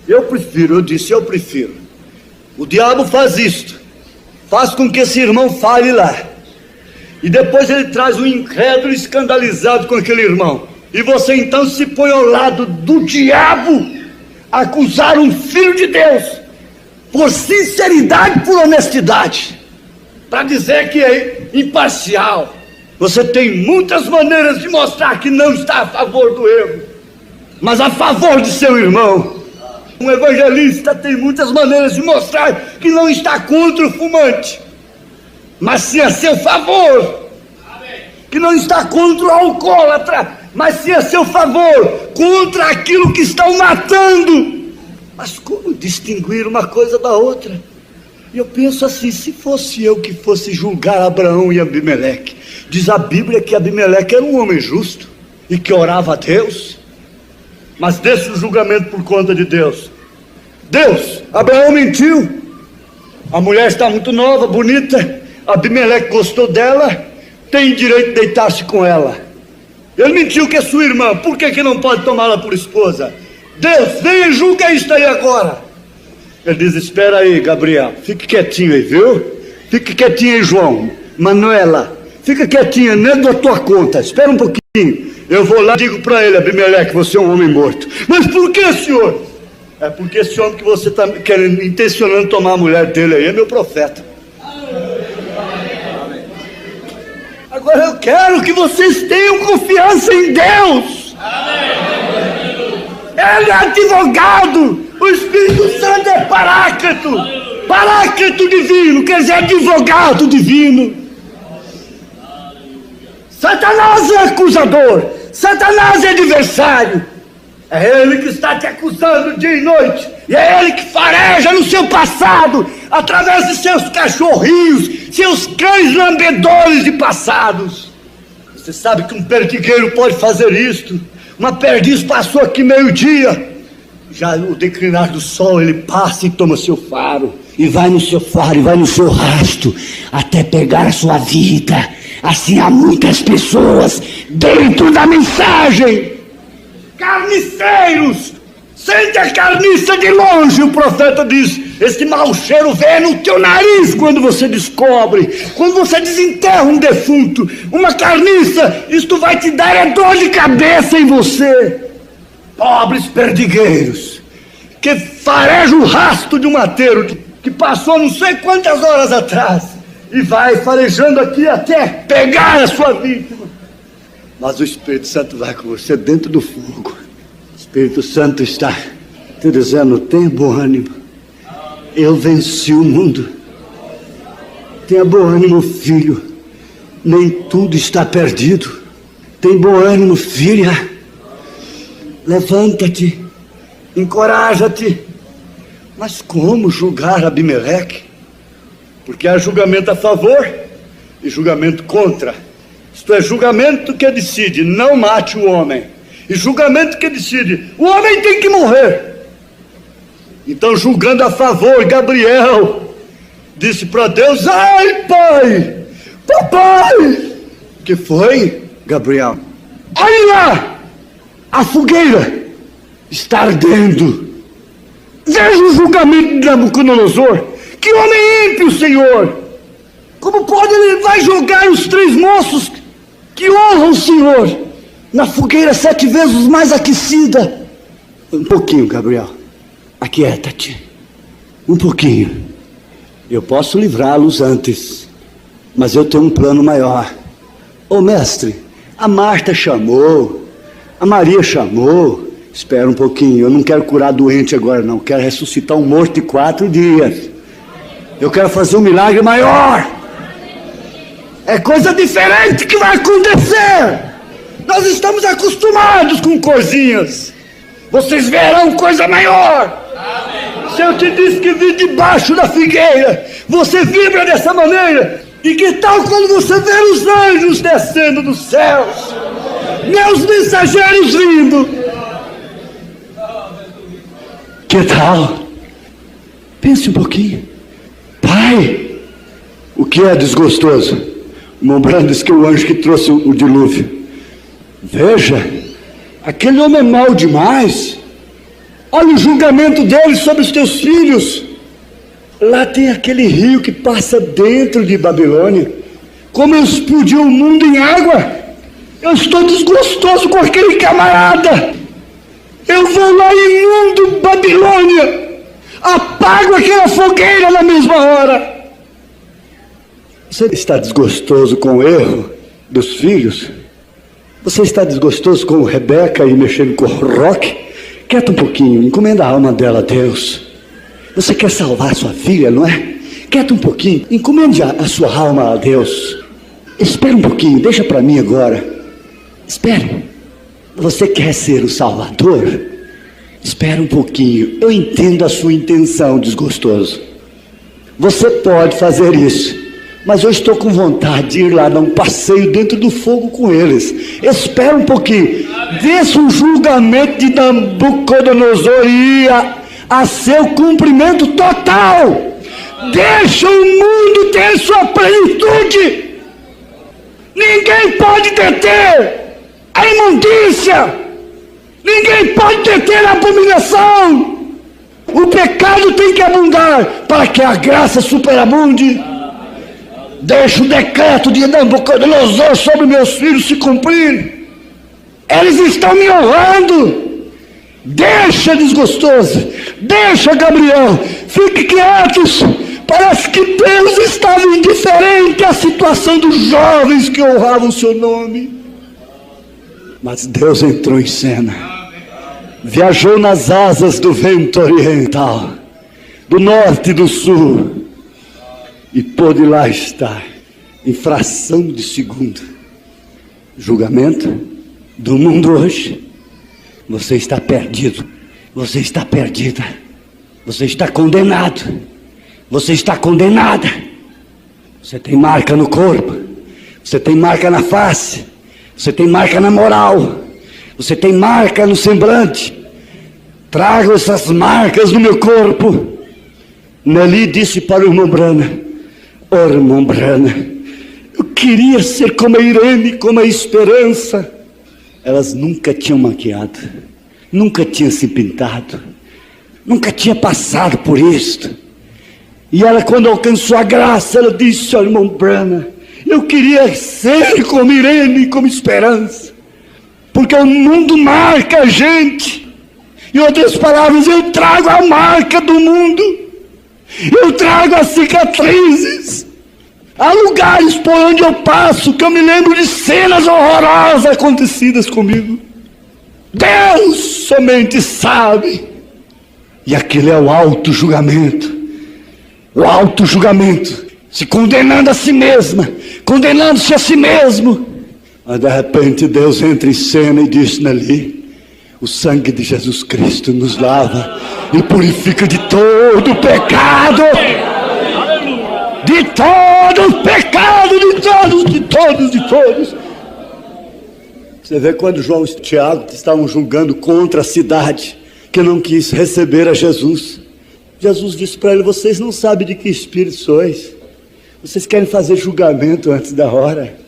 Eu disse, eu prefiro. O diabo faz isto. Faz com que esse irmão fale lá. E depois ele traz um incrédulo escandalizado com aquele irmão. E você então se põe ao lado do diabo, acusar um filho de Deus, por sinceridade, por honestidade, para dizer que é imparcial. Você tem muitas maneiras de mostrar que não está a favor do erro, mas a favor de seu irmão. Um evangelista tem muitas maneiras de mostrar que não está contra o fumante, mas sim a seu favor. Que não está contra o alcoólatra, mas sim a seu favor, contra aquilo que estão matando. Mas como distinguir uma coisa da outra? E eu penso assim, se fosse eu que fosse julgar Abraão e Abimeleque, diz a Bíblia que Abimeleque era um homem justo e que orava a Deus, mas desse o julgamento por conta de Deus. Deus, Abraão mentiu, a mulher está muito nova, bonita, Abimeleque gostou dela, tem direito de deitar-se com ela. Ele mentiu que é sua irmã, por que não pode tomá-la por esposa? Deus, vem e julga isso aí agora. Ele diz, espera aí, Gabriel, fique quietinho aí, viu? Fique quietinho aí, João, Manuela, fica quietinho, não é da tua conta, espera um pouquinho. Eu vou lá e digo para ele, Abimeleque, você é um homem morto. Mas por que, senhor? É porque esse homem que você está querendo, intencionando tomar a mulher dele aí, é meu profeta. Agora eu quero que vocês tenham confiança em Deus. Ele é advogado. O Espírito Santo é paráclito. Paráclito divino, quer dizer advogado divino. Satanás é acusador. Satanás é adversário. É ele que está te acusando dia e noite. E é ele que fareja no seu passado, através de seus cachorrinhos, seus cães lambedores de passados. Você sabe que um perdigueiro pode fazer isto. Uma perdiz passou aqui meio-dia. Já o declinar do sol, ele passa e toma seu faro. E vai no seu faro, e vai no seu rastro, até pegar a sua vida. Assim há muitas pessoas dentro da mensagem. Carniceiros, sente a carniça de longe, o profeta diz. Esse mau cheiro vem no teu nariz quando você descobre, quando você desenterra um defunto, uma carniça. Isto vai te dar dor de cabeça em você. Pobres perdigueiros, que farejam o rastro de um mateiro que passou não sei quantas horas atrás e vai farejando aqui até pegar a sua vítima. Mas o Espírito Santo vai com você dentro do fogo. O Espírito Santo está te dizendo: tenha bom ânimo, eu venci o mundo. Tenha bom ânimo, filho, nem tudo está perdido. Tem bom ânimo, filha. Levanta-te, encoraja-te. Mas como julgar Abimeleque? Porque há julgamento a favor e julgamento contra. Isto é, julgamento que decide: não mate o homem. E julgamento que decide: o homem tem que morrer. Então, julgando a favor, Gabriel disse para Deus: ai, pai, papai. Que foi, Gabriel? Olha lá! A fogueira está ardendo. Veja o julgamento de Nabucodonosor. Que homem ímpio, Senhor! Como pode ele vai jogar os 3 moços que honram o Senhor na fogueira 7 vezes mais aquecida? Um pouquinho, Gabriel. Aquieta-te. Um pouquinho. Eu posso livrá-los antes, mas eu tenho um plano maior. Ô mestre, a Marta chamou, a Maria chamou. Espera um pouquinho, eu não quero curar doente agora não. Quero ressuscitar um morto em 4 dias. Eu quero fazer um milagre maior. É coisa diferente que vai acontecer. Nós estamos acostumados com coisinhas. Vocês verão coisa maior. Se eu te disse que vi debaixo da figueira, você vibra dessa maneira. E que tal quando você vê os anjos descendo dos céus, meus mensageiros vindo? Que tal? Pense um pouquinho. Pai, o que é desgostoso? O Mombrano diz que é o anjo que trouxe o dilúvio. Veja, aquele homem é mau demais. Olha o julgamento dele sobre os teus filhos. Lá tem aquele rio que passa dentro de Babilônia. Como explodiu o mundo em água. Eu estou desgostoso com aquele camarada. Eu vou lá imundo Babilônia, apago aquela fogueira na mesma hora. Você está desgostoso com o erro dos filhos? Você está desgostoso com Rebeca e mexendo com Roque? Quieta um pouquinho, encomenda a alma dela a Deus. Você quer salvar sua filha, não é? Quieta um pouquinho, encomende a sua alma a Deus. Espera um pouquinho, deixa para mim agora. Espere. Você quer ser o Salvador? Espera um pouquinho. Eu entendo a sua intenção, desgostoso. Você pode fazer isso, mas eu estou com vontade de ir lá dar um passeio dentro do fogo com eles. Espera um pouquinho. Vê se o julgamento de Nabucodonosor ia a seu cumprimento total. Deixa o mundo ter sua plenitude. Ninguém pode deter a imundícia, ninguém pode deter a abominação. O pecado tem que abundar para que a graça superabunde. Deixa o decreto de Nabucodonosor sobre meus filhos se cumprir. Eles estão me honrando. Deixa, desgostoso, deixa, Gabriel, fique quietos. Parece que Deus estava indiferente à situação dos jovens que honravam o seu nome. Mas Deus entrou em cena, viajou nas asas do vento oriental, do norte e do sul, e pôde lá estar, em fração de segundo. Julgamento do mundo hoje. Você está perdido, você está perdida, você está condenado, você está condenada. Você tem marca no corpo, você tem marca na face, você tem marca na moral, você tem marca no semblante. Trago essas marcas no meu corpo. Nelly disse para o irmão Brana: "Oh, irmão Brana, eu queria ser como a Irene, como a Esperança." Elas nunca tinham maquiado, nunca tinham se pintado, nunca tinha passado por isto. E ela, quando alcançou a graça, ela disse ao irmão Branham: eu queria ser como Irene, como Esperança, porque o mundo marca a gente. Em outras palavras, eu trago a marca do mundo, eu trago as cicatrizes. Há lugares por onde eu passo que eu me lembro de cenas horrorosas acontecidas comigo. Deus somente sabe. E aquilo é o auto-julgamento. O auto-julgamento, se condenando a si mesma, condenando-se a si mesmo. Mas de repente Deus entra em cena e diz ali: o sangue de Jesus Cristo nos lava e purifica de todo o pecado. De todo o pecado, de todos. Você vê quando João e Tiago estavam julgando contra a cidade que não quis receber a Jesus. Jesus disse para ele: vocês não sabem de que espírito sois. Vocês querem fazer julgamento antes da hora.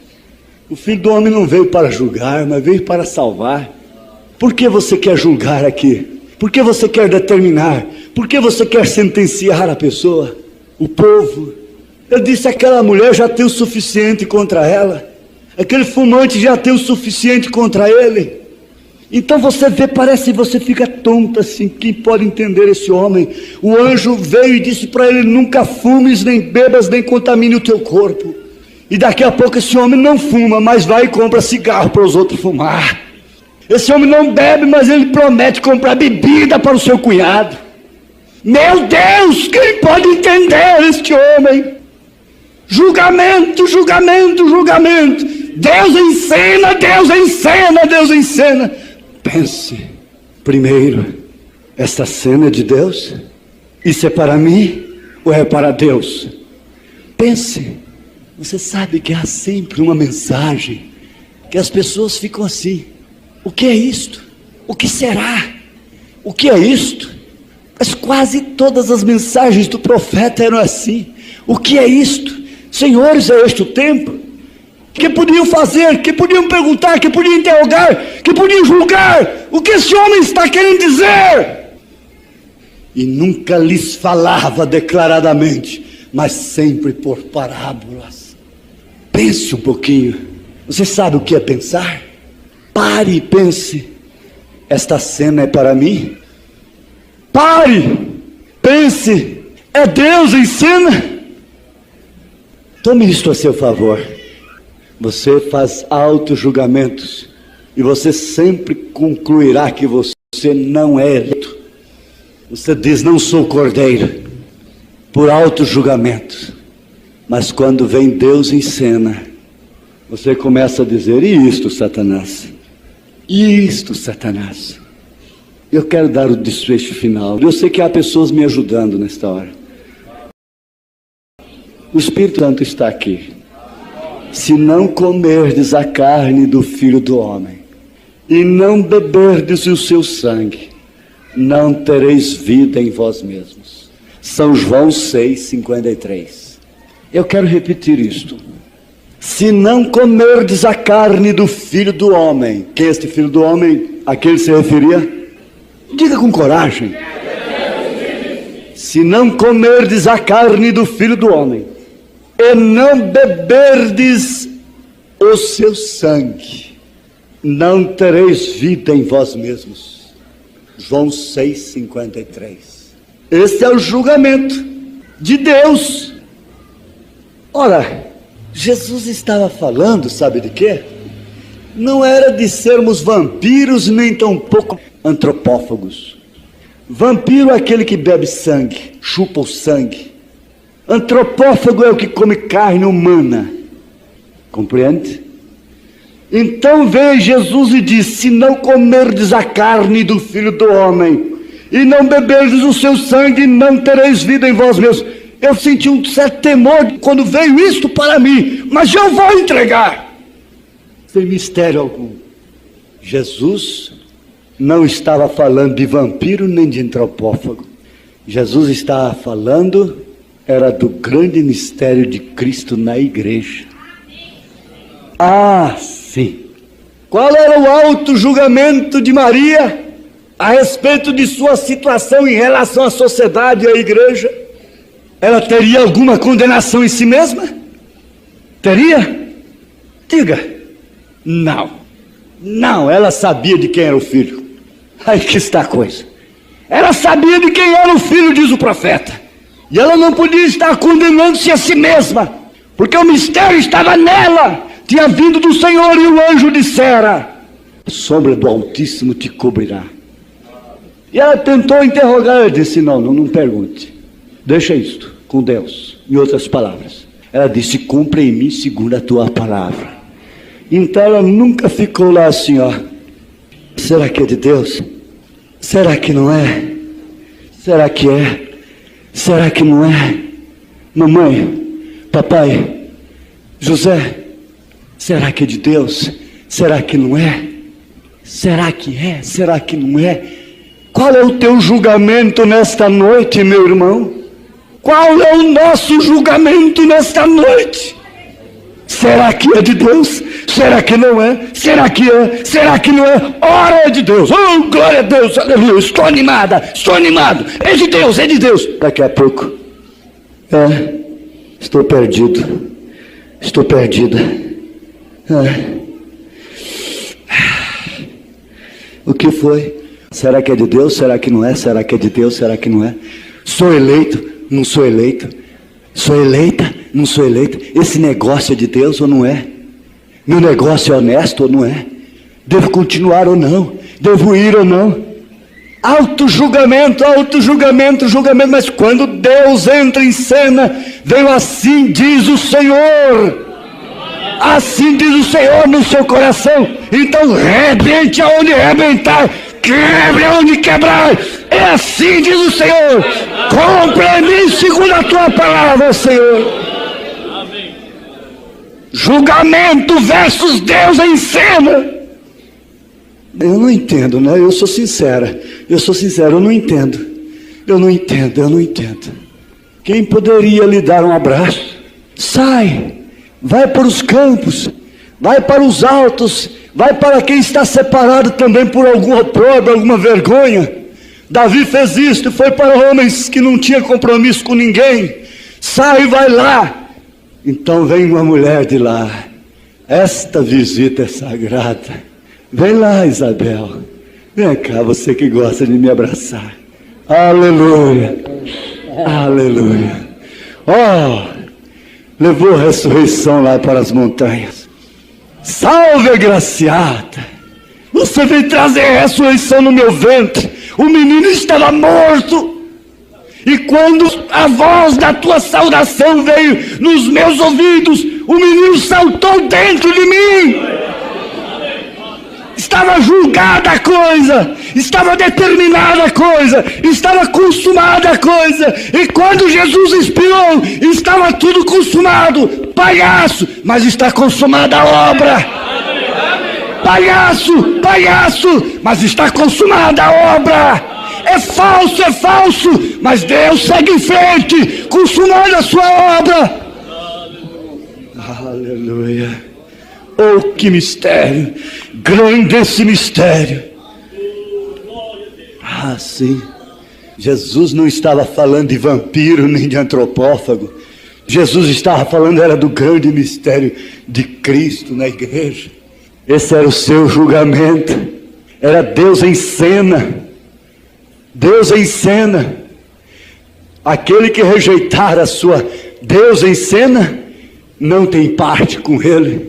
O Filho do Homem não veio para julgar, mas veio para salvar. Por que você quer julgar aqui? Por que você quer determinar? Por que você quer sentenciar a pessoa? O povo. Ele disse: aquela mulher já tem o suficiente contra ela. Aquele fumante já tem o suficiente contra ele. Então você vê, parece que você fica tonto assim. Quem pode entender esse homem? O anjo veio e disse para ele: nunca fumes, nem bebas, nem contamine o teu corpo. E daqui a pouco esse homem não fuma, mas vai e compra cigarro para os outros fumar. Esse homem não bebe, mas ele promete comprar bebida para o seu cunhado. Meu Deus, quem pode entender este homem? Julgamento, julgamento, julgamento. Deus em cena, Deus em cena, Deus em cena. Pense, primeiro, esta cena é de Deus? Isso é para mim ou é para Deus? Pense, você sabe que há sempre uma mensagem que as pessoas ficam assim: o que é isto? O que será? O que é isto? Mas quase todas as mensagens do profeta eram assim: o que é isto? Senhores, é este o tempo? Que podiam fazer, que podiam perguntar, que podiam interrogar, que podiam julgar. O que esse homem está querendo dizer? E nunca lhes falava declaradamente, mas sempre por parábolas. Pense um pouquinho. Você sabe o que é pensar? Pare e pense: esta cena é para mim? Pare, pense: é Deus em cena? Tome isto a seu favor. Você faz auto-julgamentos e você sempre concluirá que você não é eleito. Você diz: não sou cordeiro, por auto-julgamento. Mas quando vem Deus em cena, você começa a dizer: e isto, Satanás? E isto, Satanás? Eu quero dar o desfecho final. Eu sei que há pessoas me ajudando nesta hora. O Espírito Santo está aqui. Se não comerdes a carne do Filho do Homem e não beberdes o seu sangue, não tereis vida em vós mesmos. São João 6:53. Eu quero repetir isto. Se não comerdes a carne do Filho do Homem. Quem é este Filho do Homem a quem ele se referia? Diga com coragem. Se não comerdes a carne do Filho do Homem e não beberdes o seu sangue, não tereis vida em vós mesmos. João 6:53. Esse é o julgamento de Deus. Ora, Jesus estava falando, sabe de quê? Não era de sermos vampiros, nem tampouco antropófagos. Vampiro é aquele que bebe sangue, chupa o sangue. Antropófago é o que come carne humana. Compreende? Então veio Jesus e disse: se não comerdes a carne do Filho do Homem e não beberdes o seu sangue, não tereis vida em vós mesmos. Eu senti um certo temor quando veio isto para mim, mas eu vou entregar, sem mistério algum. Jesus não estava falando de vampiro nem de antropófago. Jesus estava falando era do grande mistério de Cristo na igreja. Ah, sim. Qual era o auto-julgamento de Maria a respeito de sua situação em relação à sociedade e à igreja? ela teria alguma condenação em si mesma? Teria? Diga. Não. Não, ela sabia de quem era o filho. Aí que está a coisa. Ela sabia de quem era o filho, diz o profeta. E ela não podia estar condenando-se a si mesma, porque o mistério estava nela. Tinha vindo do Senhor e o anjo dissera: a sombra do Altíssimo te cobrirá. E ela tentou interrogar, ela disse: não pergunte. Deixa isto com Deus. Em outras palavras, ela disse: cumpra em mim segundo a tua palavra. Então ela nunca ficou lá assim, ó. Será que é de Deus? Será que não é? Será que é? Será que não é? Mamãe, papai, José, será que é de Deus? Será que não é? Será que é? Será que não é? Qual é o teu julgamento nesta noite, meu irmão? Qual é o nosso julgamento nesta noite? Será que é de Deus? Será que não é? Será que é? Será que não é? Ora, é de Deus! Oh, glória a Deus! Aleluia! Estou animada! Estou animado! É de Deus! É de Deus! Daqui a pouco, estou perdido. Estou perdida. O que foi? Será que é de Deus? Será que não é? Será que é de Deus? Será que não é? Sou eleito? Não sou eleito? Sou eleita? Não sou eleita? Esse negócio é de Deus ou não é? Meu negócio é honesto ou não é? Devo continuar ou não? Devo ir ou não? Auto-julgamento, julgamento. Mas quando Deus entra em cena, veio assim diz o Senhor. Assim diz o Senhor no seu coração. Então rebente aonde rebentar, quebre aonde quebrar. É assim diz o Senhor. Cumpra em mim segundo a tua palavra, Senhor. Julgamento versus Deus em cena. Eu não entendo, né? Eu sou sincera, eu não entendo. Eu não entendo. Quem poderia lhe dar um abraço? Sai, vai para os campos, vai para os altos, vai para quem está separado também por algum opróbrio, alguma vergonha. Davi fez isto, foi para homens que não tinham compromisso com ninguém. Sai e vai lá. Então vem uma mulher de lá. Esta visita é sagrada. Vem lá, Isabel. Vem cá, você que gosta de me abraçar. Aleluia. Aleluia. Oh, levou a ressurreição lá para as montanhas. Salve, agraciada. Você veio trazer a ressurreição no meu ventre. O menino estava morto. E quando a voz da tua saudação veio nos meus ouvidos, o menino saltou dentro de mim. Estava julgada a coisa, estava determinada a coisa, estava consumada a coisa. E quando Jesus expirou, estava tudo consumado. Palhaço, mas está consumada a obra. Palhaço, mas está consumada a obra. É falso, mas Deus segue em frente, consumando a sua obra. Aleluia. Oh, que mistério, grande esse mistério. Ah, sim. Jesus não estava falando de vampiro nem de antropófago. Jesus estava falando era do grande mistério de Cristo na igreja. Esse era o seu julgamento. Era Deus em cena. Deus em cena. Aquele que rejeitar a sua Deus em cena não tem parte com ele.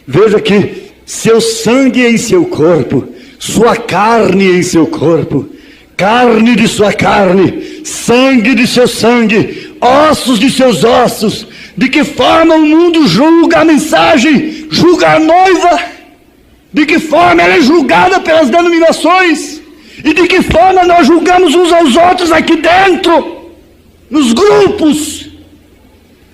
Veja que seu sangue em seu corpo, sua carne em seu corpo, carne de sua carne, sangue de seu sangue, ossos de seus ossos. De que forma o mundo julga a mensagem, julga a noiva? De que forma ela é julgada pelas denominações? E de que forma nós julgamos uns aos outros aqui dentro, nos grupos?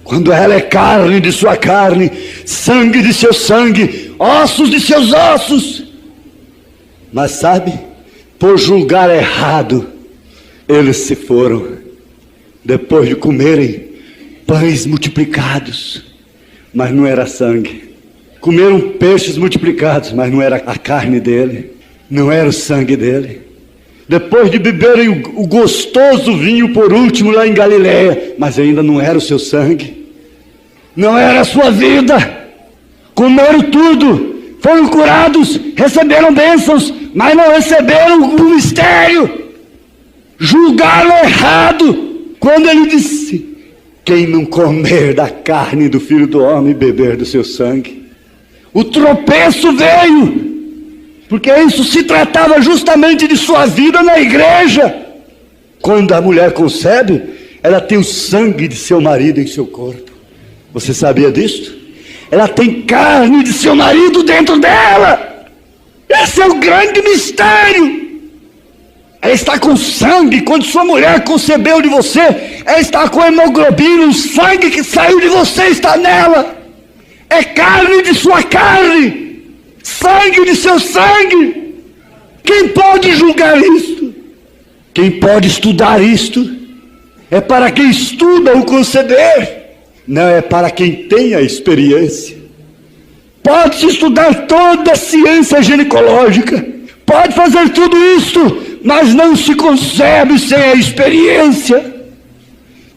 Quando ela é carne de sua carne, sangue de seu sangue, ossos de seus ossos. Mas sabe, por julgar errado, eles se foram, depois de comerem pães multiplicados, mas não era sangue. Comeram peixes multiplicados, mas não era a carne dele, não era o sangue dele. depois de beberem o gostoso vinho por último lá em Galileia, mas ainda não era o seu sangue, não era a sua vida. Comeram tudo, foram curados, receberam bênçãos, mas não receberam o mistério. Julgaram errado quando ele disse: quem não comer da carne do Filho do Homem e beber do seu sangue. O tropeço veio, porque isso se tratava justamente de sua vida na igreja. Quando a mulher concebe, ela tem o sangue de seu marido em seu corpo. Você sabia disso? Ela tem carne de seu marido dentro dela. Esse é o grande mistério. Ela está com sangue. Quando sua mulher concebeu de você, ela está com hemoglobina. O sangue que saiu de você está nela. É carne de sua carne, sangue de seu sangue. Quem pode julgar isto? Quem pode estudar isto? É para quem estuda o conceder, não é para quem tem a experiência. Pode-se estudar toda a ciência ginecológica, pode fazer tudo isto, mas não se concebe sem a experiência.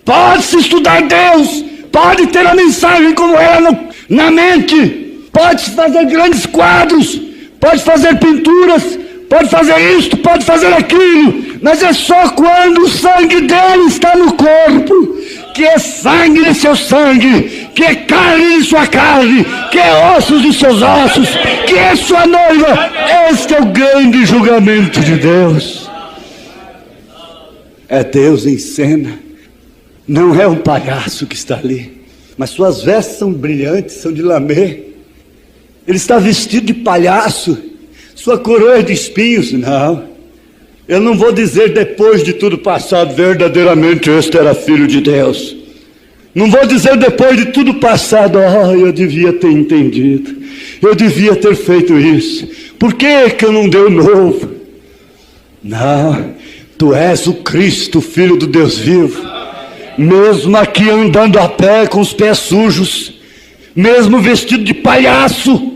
Pode-se estudar Deus, pode ter a mensagem como ela na mente, pode fazer grandes quadros, pode fazer pinturas, pode fazer isto, pode fazer aquilo, mas é só quando o sangue dele está no corpo, que é sangue de seu sangue, que é carne de sua carne, que é ossos de seus ossos, que é sua noiva. Este é o grande julgamento de Deus. É Deus em cena, não é um palhaço que está ali. Mas suas vestes são brilhantes, são de lamê. Ele está vestido de palhaço. Sua coroa é de espinhos. Não, eu não vou dizer depois de tudo passado, verdadeiramente este era filho de Deus. Não vou dizer depois de tudo passado, eu devia ter entendido, eu devia ter feito isso. Por que eu não dei o novo? Não, tu és o Cristo, Filho do Deus vivo. Mesmo aqui andando a pé com os pés sujos, mesmo vestido de palhaço,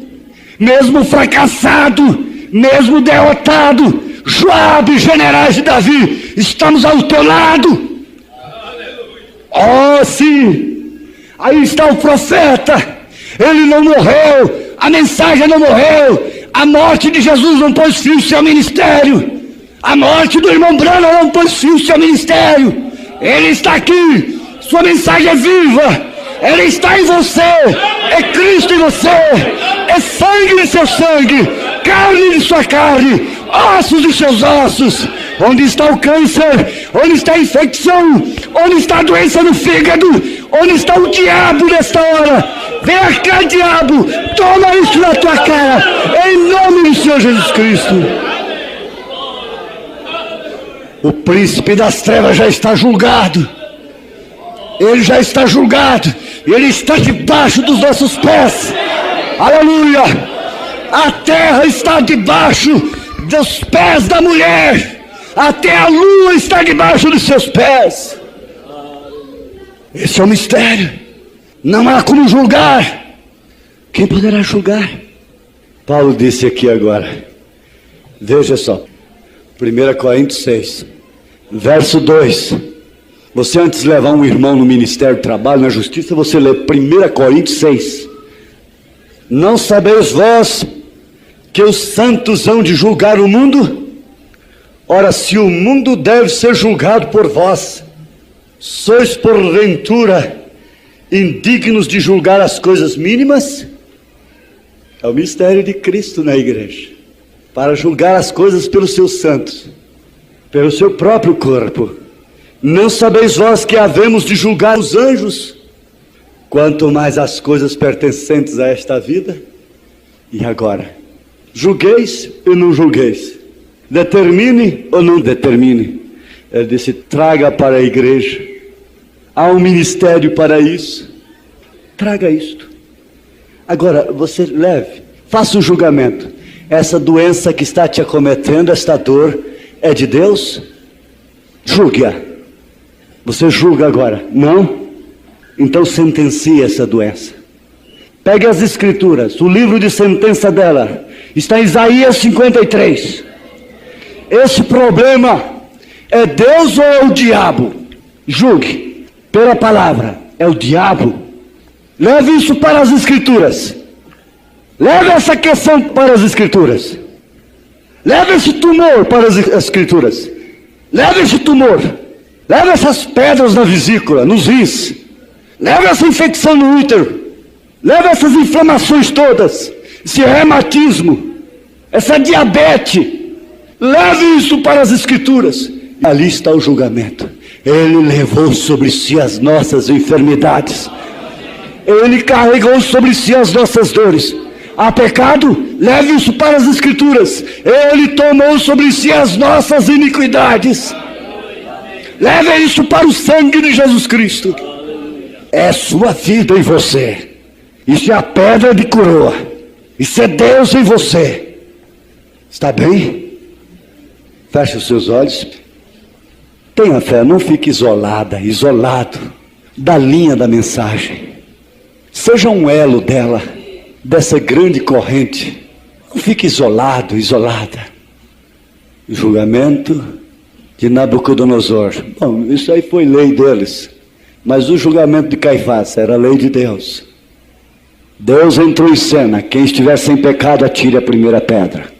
mesmo fracassado, mesmo derrotado, Joabe, generais de Davi, estamos ao teu lado. Oh sim, aí está o profeta, ele não morreu, a mensagem não morreu, a morte de Jesus não pôs fim ao seu ministério, a morte do irmão Branham não pôs fim ao seu ministério. Ele está aqui, sua mensagem é viva, ele está em você, é Cristo em você, é sangue de seu sangue, carne de sua carne, ossos de seus ossos. Onde está o câncer? Onde está a infecção? Onde está a doença no fígado? Onde está o diabo nesta hora? Vem cá, diabo, toma isso na tua cara, em nome do Senhor Jesus Cristo. O príncipe das trevas já está julgado. Ele já está julgado. Ele está debaixo dos nossos pés. Aleluia! A terra está debaixo dos pés da mulher. Até a lua está debaixo dos seus pés. Esse é o mistério. Não há como julgar. Quem poderá julgar? Paulo disse aqui agora. Veja só. 1 Coríntios 6, verso 2. Você antes de levar um irmão no ministério do trabalho, na justiça, você lê 1 Coríntios 6. Não sabeis vós que os santos hão de julgar o mundo? Ora, se o mundo deve ser julgado por vós, sois porventura indignos de julgar as coisas mínimas? É o mistério de Cristo na igreja, para julgar as coisas pelos seus santos, pelo seu próprio corpo. Não sabeis vós que havemos de julgar os anjos, quanto mais as coisas pertencentes a esta vida? E agora, julgueis ou não julgueis? Determine ou não determine? Ele disse, traga para a igreja. Há um ministério para isso. Traga isto. Agora, você leve, faça um julgamento. Essa doença que está te acometendo, esta dor, é de Deus? Julgue-a. Você julga agora? Não? Então sentencie essa doença. Pegue as escrituras, o livro de sentença dela está em Isaías 53. esse problema é Deus ou é o diabo? Julgue pela palavra, é o diabo. Leve isso para as Escrituras. Leve essa questão para as Escrituras. Leve esse tumor para as Escrituras. Leve esse tumor. Leve essas pedras na vesícula, nos rins. Leve essa infecção no útero. Leve essas inflamações todas. Esse reumatismo. Essa diabetes. Leve isso para as Escrituras. Ali está o julgamento. Ele levou sobre si as nossas enfermidades. Ele carregou sobre si as nossas dores. Há pecado? Leve isso para as Escrituras. Ele tomou sobre si as nossas iniquidades. Leve isso para o sangue de Jesus Cristo. É sua vida em você. Isso é a pedra de coroa. Isso é Deus em você. Está bem? Feche os seus olhos. Tenha fé, não fique isolado da linha da mensagem. Seja um elo dela, dessa grande corrente. Não fique isolada. O julgamento de Nabucodonosor. Bom, isso aí foi lei deles. Mas o julgamento de Caifás era a lei de Deus. Deus entrou em cena. Quem estiver sem pecado, atire a primeira pedra.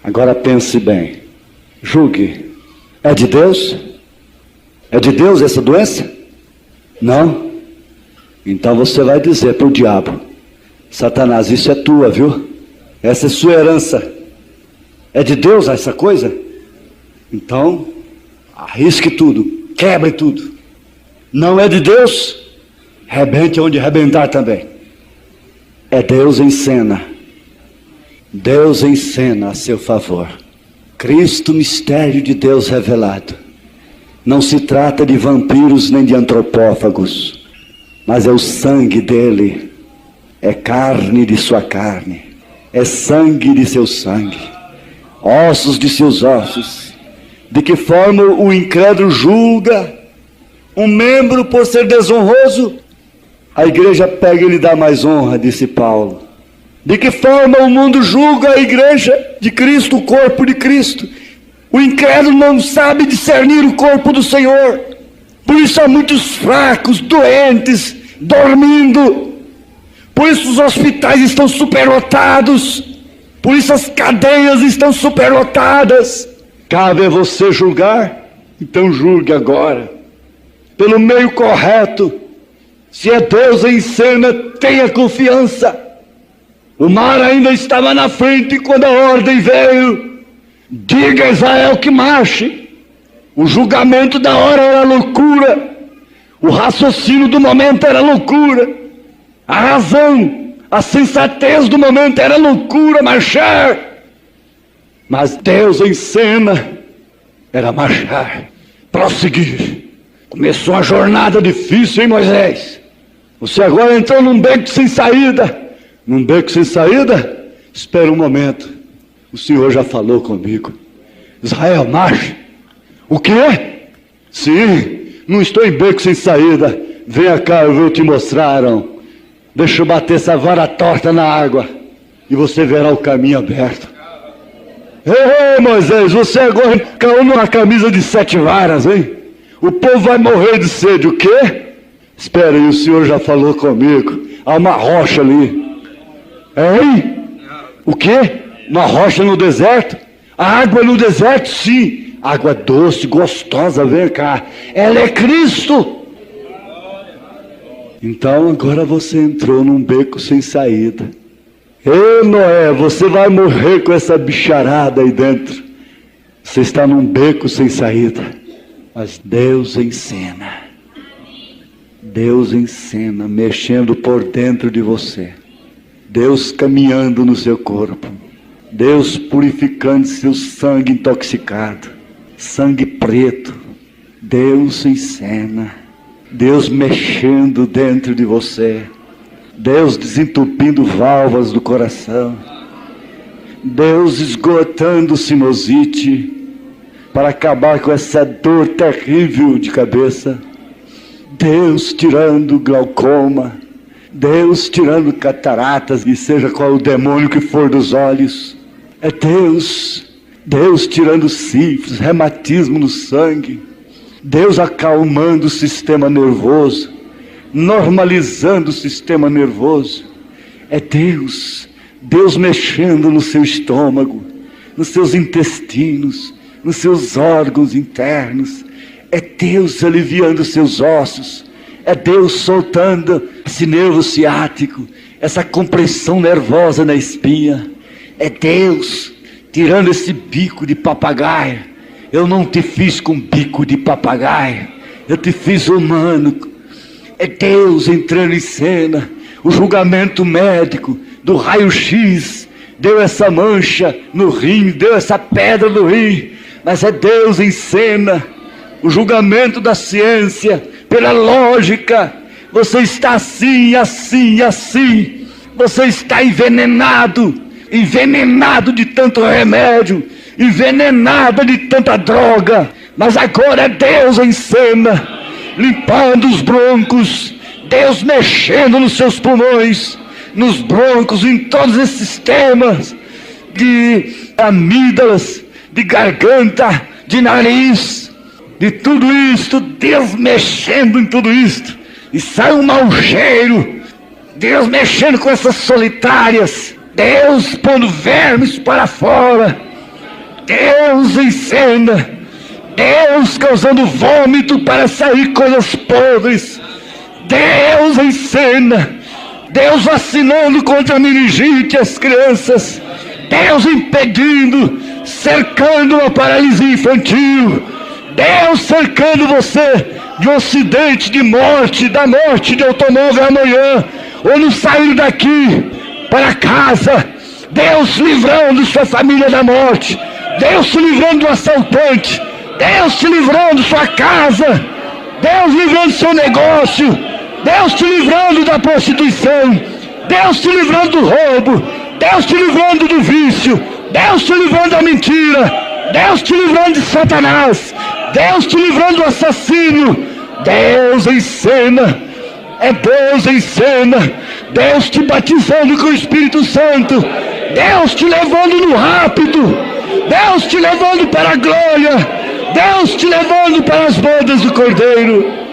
Agora pense bem. Julgue. É de Deus? É de Deus essa doença? Não? Então você vai dizer para o diabo: Satanás, isso é tua, viu? Essa é sua herança. É de Deus essa coisa? Então, arrisque tudo, quebre tudo. Não é de Deus? Rebente onde rebentar também. É Deus em cena. Deus em cena a seu favor. Cristo, mistério de Deus revelado. Não se trata de vampiros nem de antropófagos, mas é o sangue dele. É carne de sua carne. É sangue de seu sangue. Ossos de seus ossos. De que forma o incrédulo julga um membro por ser desonroso? A igreja pega e lhe dá mais honra, disse Paulo. De que forma o mundo julga a igreja de Cristo, o corpo de Cristo? O incrédulo não sabe discernir o corpo do Senhor. Por isso há muitos fracos, doentes, dormindo. Por isso os hospitais estão superlotados. Por isso as cadeias estão superlotadas. Cabe a você julgar? Então julgue agora. Pelo meio correto. Se é Deus em cena, tenha confiança. O mar ainda estava na frente quando a ordem veio. Diga a Israel que marche. O julgamento da hora era loucura. O raciocínio do momento era loucura. A razão, a sensatez do momento era loucura, marchar. Mas Deus em cena era marchar, prosseguir. Começou uma jornada difícil, hein, Moisés? Você agora entrou num beco sem saída. Num beco sem saída? Espera um momento. O Senhor já falou comigo. Israel, marche. O quê? Sim, não estou em beco sem saída. Venha cá, eu vou te mostrar. Deixa eu bater essa vara torta na água e você verá o caminho aberto. Ei, Moisés, você agora caiu numa camisa de 7 varas, hein? O povo vai morrer de sede. O quê? Espera aí, o Senhor já falou comigo. Há uma rocha ali. Hein? O quê? Uma rocha no deserto? A água no deserto? Sim. Água doce, gostosa, vem cá. Ela é Cristo. Então agora você entrou num beco sem saída. Ei, Noé, você vai morrer com essa bicharada aí dentro. Você está num beco sem saída. Mas Deus em cena. Deus em cena, mexendo por dentro de você. Deus caminhando no seu corpo. Deus purificando seu sangue intoxicado. Sangue preto. Deus em cena. Deus mexendo dentro de você. Deus desentupindo válvulas do coração. Deus esgotando sinusite para acabar com essa dor terrível de cabeça. Deus tirando glaucoma. Deus tirando cataratas, e seja qual o demônio que for dos olhos. É Deus Deus tirando sífilis, reumatismo no sangue, Deus acalmando o sistema nervoso, normalizando o sistema nervoso. É Deus mexendo no seu estômago, nos seus intestinos, nos seus órgãos internos. É Deus aliviando os seus ossos. É Deus soltando esse nervo ciático, essa compressão nervosa na espinha. É Deus tirando esse bico de papagaio. Eu não te fiz com bico de papagaio, eu te fiz humano. É Deus entrando em cena. O julgamento médico do raio-x deu essa mancha no rim, deu essa pedra no rim, mas é Deus em cena. O julgamento da ciência, pela lógica, você está assim, assim, assim. Você está envenenado de tanto remédio, envenenado de tanta droga. Mas agora é Deus em cena, limpando os broncos, Deus mexendo nos seus pulmões, nos broncos, em todos esses sistemas de amígdalas, de garganta, de nariz, de tudo isto, Deus mexendo em tudo isto, e sai um mau cheiro, Deus mexendo com essas solitárias, Deus pondo vermes para fora, Deus em cena, Deus causando vômito para sair coisas podres, Deus em cena, Deus vacinando contra a meningite as crianças, Deus impedindo, cercando a paralisia infantil, Deus cercando você de um acidente, de morte, da morte de automóvel amanhã, ou não sair daqui para casa, Deus livrando sua família da morte, Deus te livrando do assaltante, Deus te livrando sua casa, Deus livrando seu negócio, Deus te livrando da prostituição, Deus te livrando do roubo, Deus te livrando do vício, Deus te livrando da mentira, Deus te livrando de Satanás, Deus te livrando do assassínio, Deus em cena, é Deus em cena, Deus te batizando com o Espírito Santo, Deus te levando no rápido, Deus te levando para a glória, Deus te levando para as bodas do Cordeiro.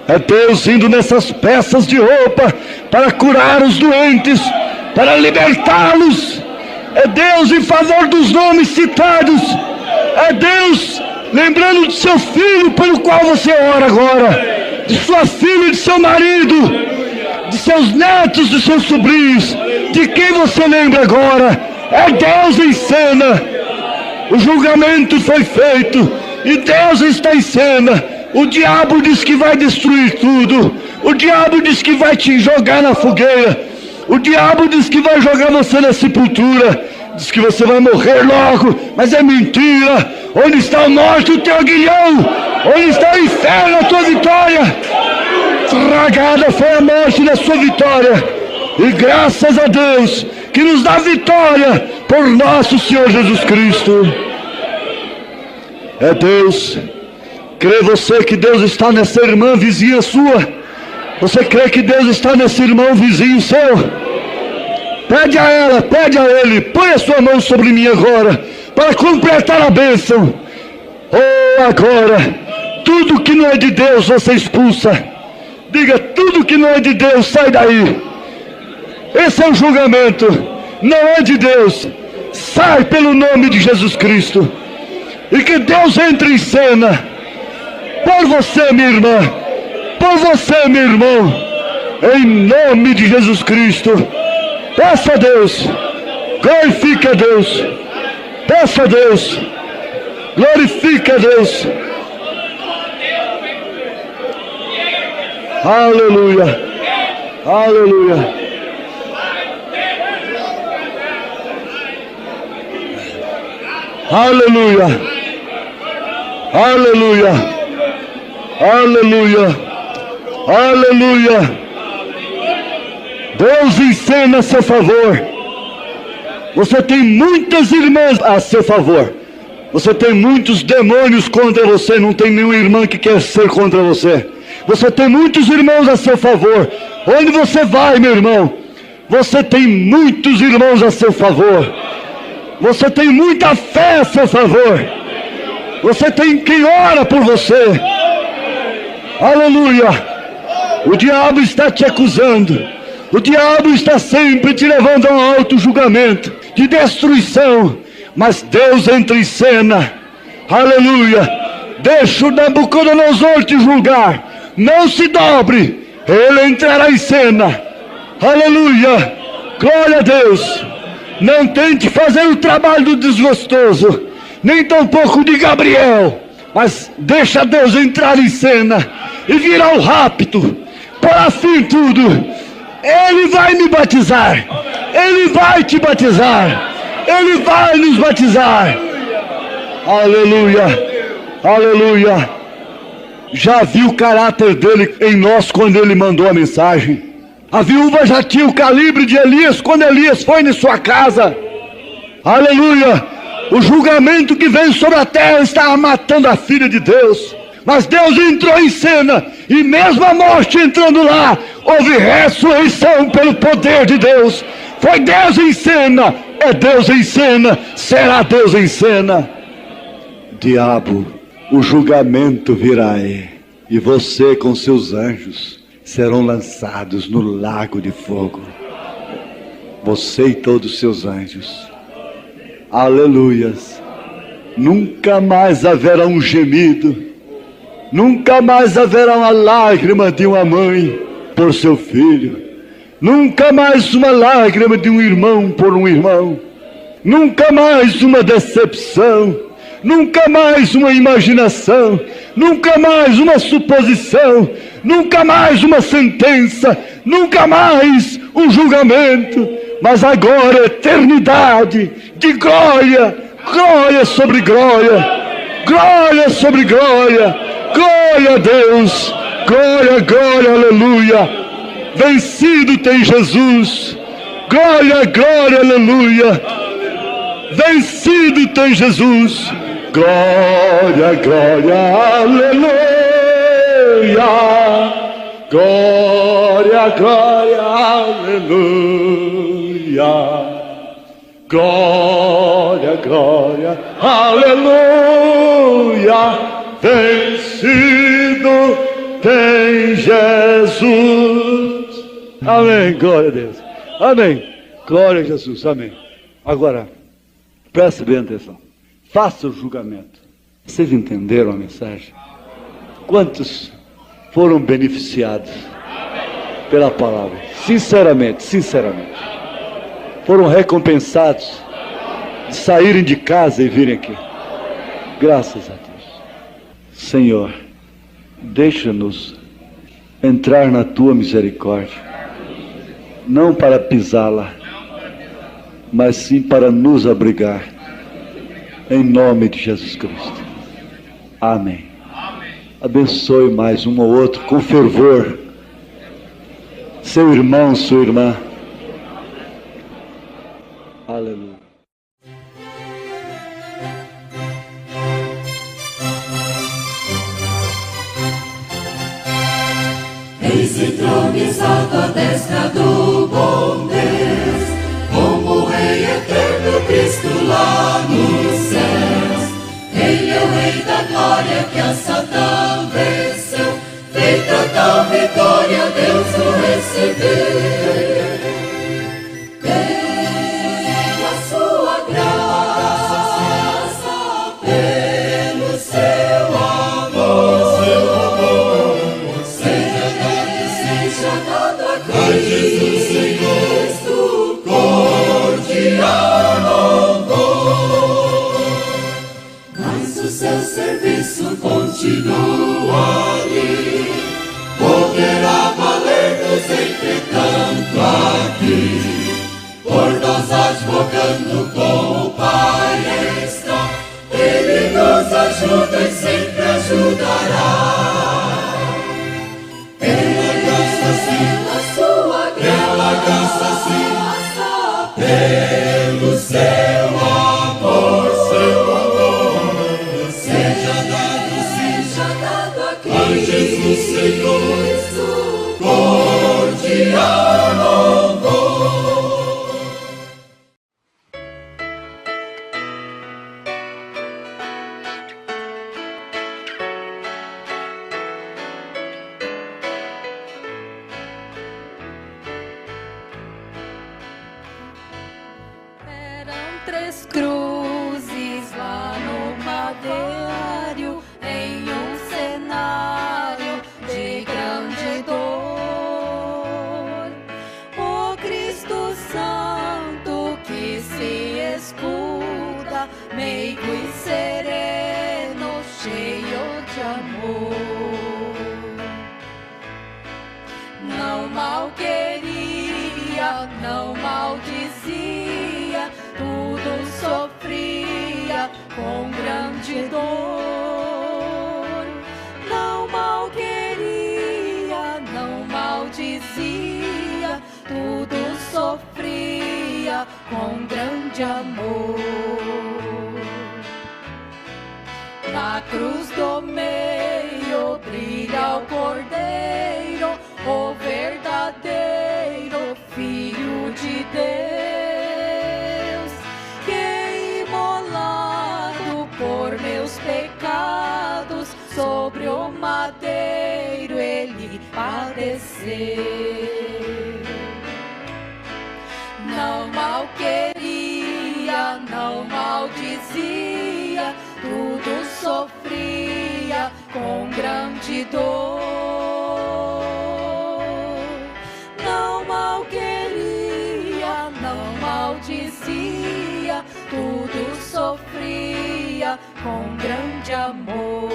É Deus indo nessas peças de roupa para curar os doentes, para libertá-los. É Deus em favor dos nomes citados. É Deus lembrando de seu filho pelo qual você ora agora, de sua filha e de seu marido, de seus netos, de seus sobrinhos, de quem você lembra agora. É Deus em cena. O julgamento foi feito e Deus está em cena. O diabo diz que vai destruir tudo, o diabo diz que vai te jogar na fogueira, o diabo diz que vai jogar você na sepultura, diz que você vai morrer logo, mas é mentira. Onde está a morte, o teu aguilhão? Onde está o inferno, a tua vitória? Tragada foi a morte da sua vitória, e graças a Deus que nos dá vitória por nosso Senhor Jesus Cristo. É Deus. Crê você que Deus está nessa irmã vizinha sua? Você crê que Deus está nesse irmão vizinho seu? Pede a ela, pede a ele, põe a sua mão sobre mim agora, para completar a bênção. Oh, agora, tudo que não é de Deus você expulsa. Diga, tudo que não é de Deus, sai daí. Esse é o julgamento, não é de Deus. Sai pelo nome de Jesus Cristo. E que Deus entre em cena. Por você, minha irmã, por você, meu irmão, em nome de Jesus Cristo. Peça a Deus, glorifique a Deus, peça a Deus, glorifique a Deus. Aleluia, aleluia. Aleluia, aleluia. Aleluia, aleluia. Deus em cena a seu favor. Você tem muitas irmãs a seu favor. Você tem muitos demônios contra você. Não tem nenhuma irmã que quer ser contra você. Você tem muitos irmãos a seu favor. Onde você vai, meu irmão, Você tem muitos irmãos a seu favor. Você tem muita fé a seu favor. Você tem quem ora por você. Aleluia. O diabo está te acusando. O diabo está sempre te levando a um alto julgamento de destruição. Mas Deus entra em cena. Aleluia. Deixa o Nabucodonosor te julgar. Não se dobre. Ele entrará em cena. Aleluia. Glória a Deus. Não tente fazer o trabalho do desgostoso, nem tampouco de Gabriel, mas deixa Deus entrar em cena e virar o rapto, para fim tudo. Ele vai me batizar, Ele vai te batizar, Ele vai nos batizar. Aleluia, aleluia. Já viu o caráter dele em nós quando ele mandou a mensagem. A viúva já tinha o calibre de Elias quando Elias foi em sua casa. Aleluia. O julgamento que veio sobre a terra estava matando a filha de Deus. Mas Deus entrou em cena. E mesmo a morte entrando lá, houve ressurreição pelo poder de Deus. Foi Deus em cena. É Deus em cena. Será Deus em cena. Diabo, o julgamento virá aí. E você com seus anjos serão lançados no lago de fogo. Você e todos os seus anjos. Aleluias. Nunca mais haverá um gemido. Nunca mais haverá uma lágrima de uma mãe por seu filho. Nunca mais uma lágrima de um irmão por um irmão. Nunca mais uma decepção. Nunca mais uma imaginação. Nunca mais uma suposição. Nunca mais uma sentença, nunca mais um julgamento, mas agora eternidade de glória, glória sobre glória, glória sobre glória, glória a Deus, glória, glória, aleluia. Vencido tem Jesus, glória, glória, aleluia. Vencido tem Jesus, glória, glória, aleluia. Glória, glória, aleluia. Glória, glória, aleluia. Vencido tem Jesus. Amém, glória a Deus. Amém, glória a Jesus, amém. Agora, preste bem atenção. Faça o julgamento. Vocês entenderam a mensagem? Quantos foram beneficiados pela palavra? Sinceramente, sinceramente. Foram recompensados de saírem de casa e virem aqui. Graças a Deus. Senhor, deixa-nos entrar na tua misericórdia, não para pisá-la, mas sim para nos abrigar, em nome de Jesus Cristo. Amém. Abençoe mais um ou outro com fervor, seu irmão, sua irmã. Aleluia. Eis entronizado à destra do bom Deus, como Rei eterno Cristo lá nos céus. Ele é o Rei da glória que a Satã venceu. Feita tal vitória, Deus o recebeu. Pela sua graça, pelo seu amor, seja dado a Cristo, Cristo, cordial louvor. Mas o seu serviço continua ali, poderá valer-nos entretanto aqui. Por nós advogando com o Pai está, Ele nos ajuda e sempre ajudará. Pela graça sim, pela graça sim, pelo seu amor, seja dado aqui a Jesus Senhor, cordial louvor. três cruzes lá no madeiro, em um cenário de grande dor. O Cristo Santo que se escuta, meigo e sereno, cheio de amor. Não mal queria, não maldizia, tudo sofria com grande dor. Não mal queria, não maldizia, tudo sofria com grande amor. Na cruz do meio brilha o Cordeiro, o verdadeiro Filho de Deus, que imolado por meus pecados, sobre o madeiro ele padeceu. Não mal queria, não maldizia, tudo sofria com grande dor. Não mal queria, não maldizia, tudo sofria com grande amor.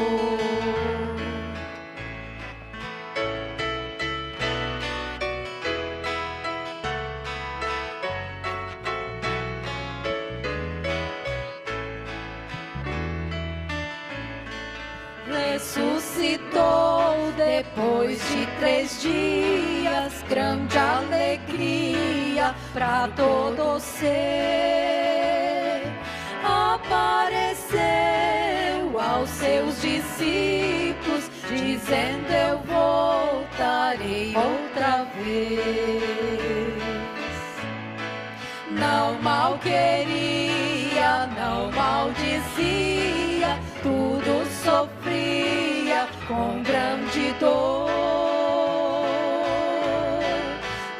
Ressuscitou depois de 3 dias, grande alegria pra todo ser. Apareceu aos seus discípulos, dizendo: eu voltarei outra vez. Não mal queria, não maldizia, tudo sofria com grande dor.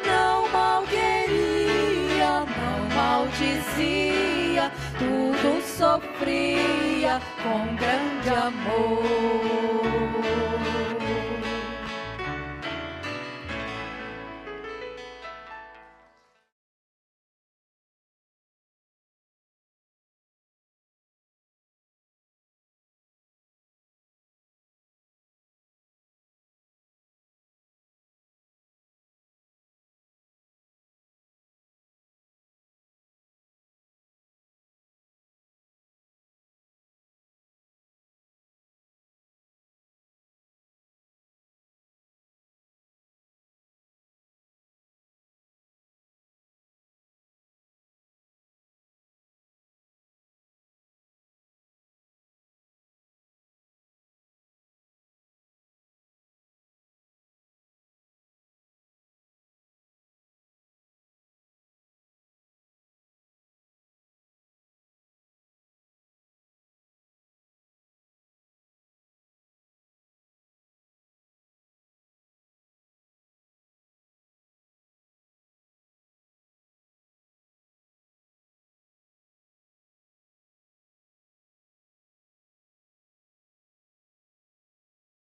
Não mal queria, não maldizia, tudo sofria com grande amor.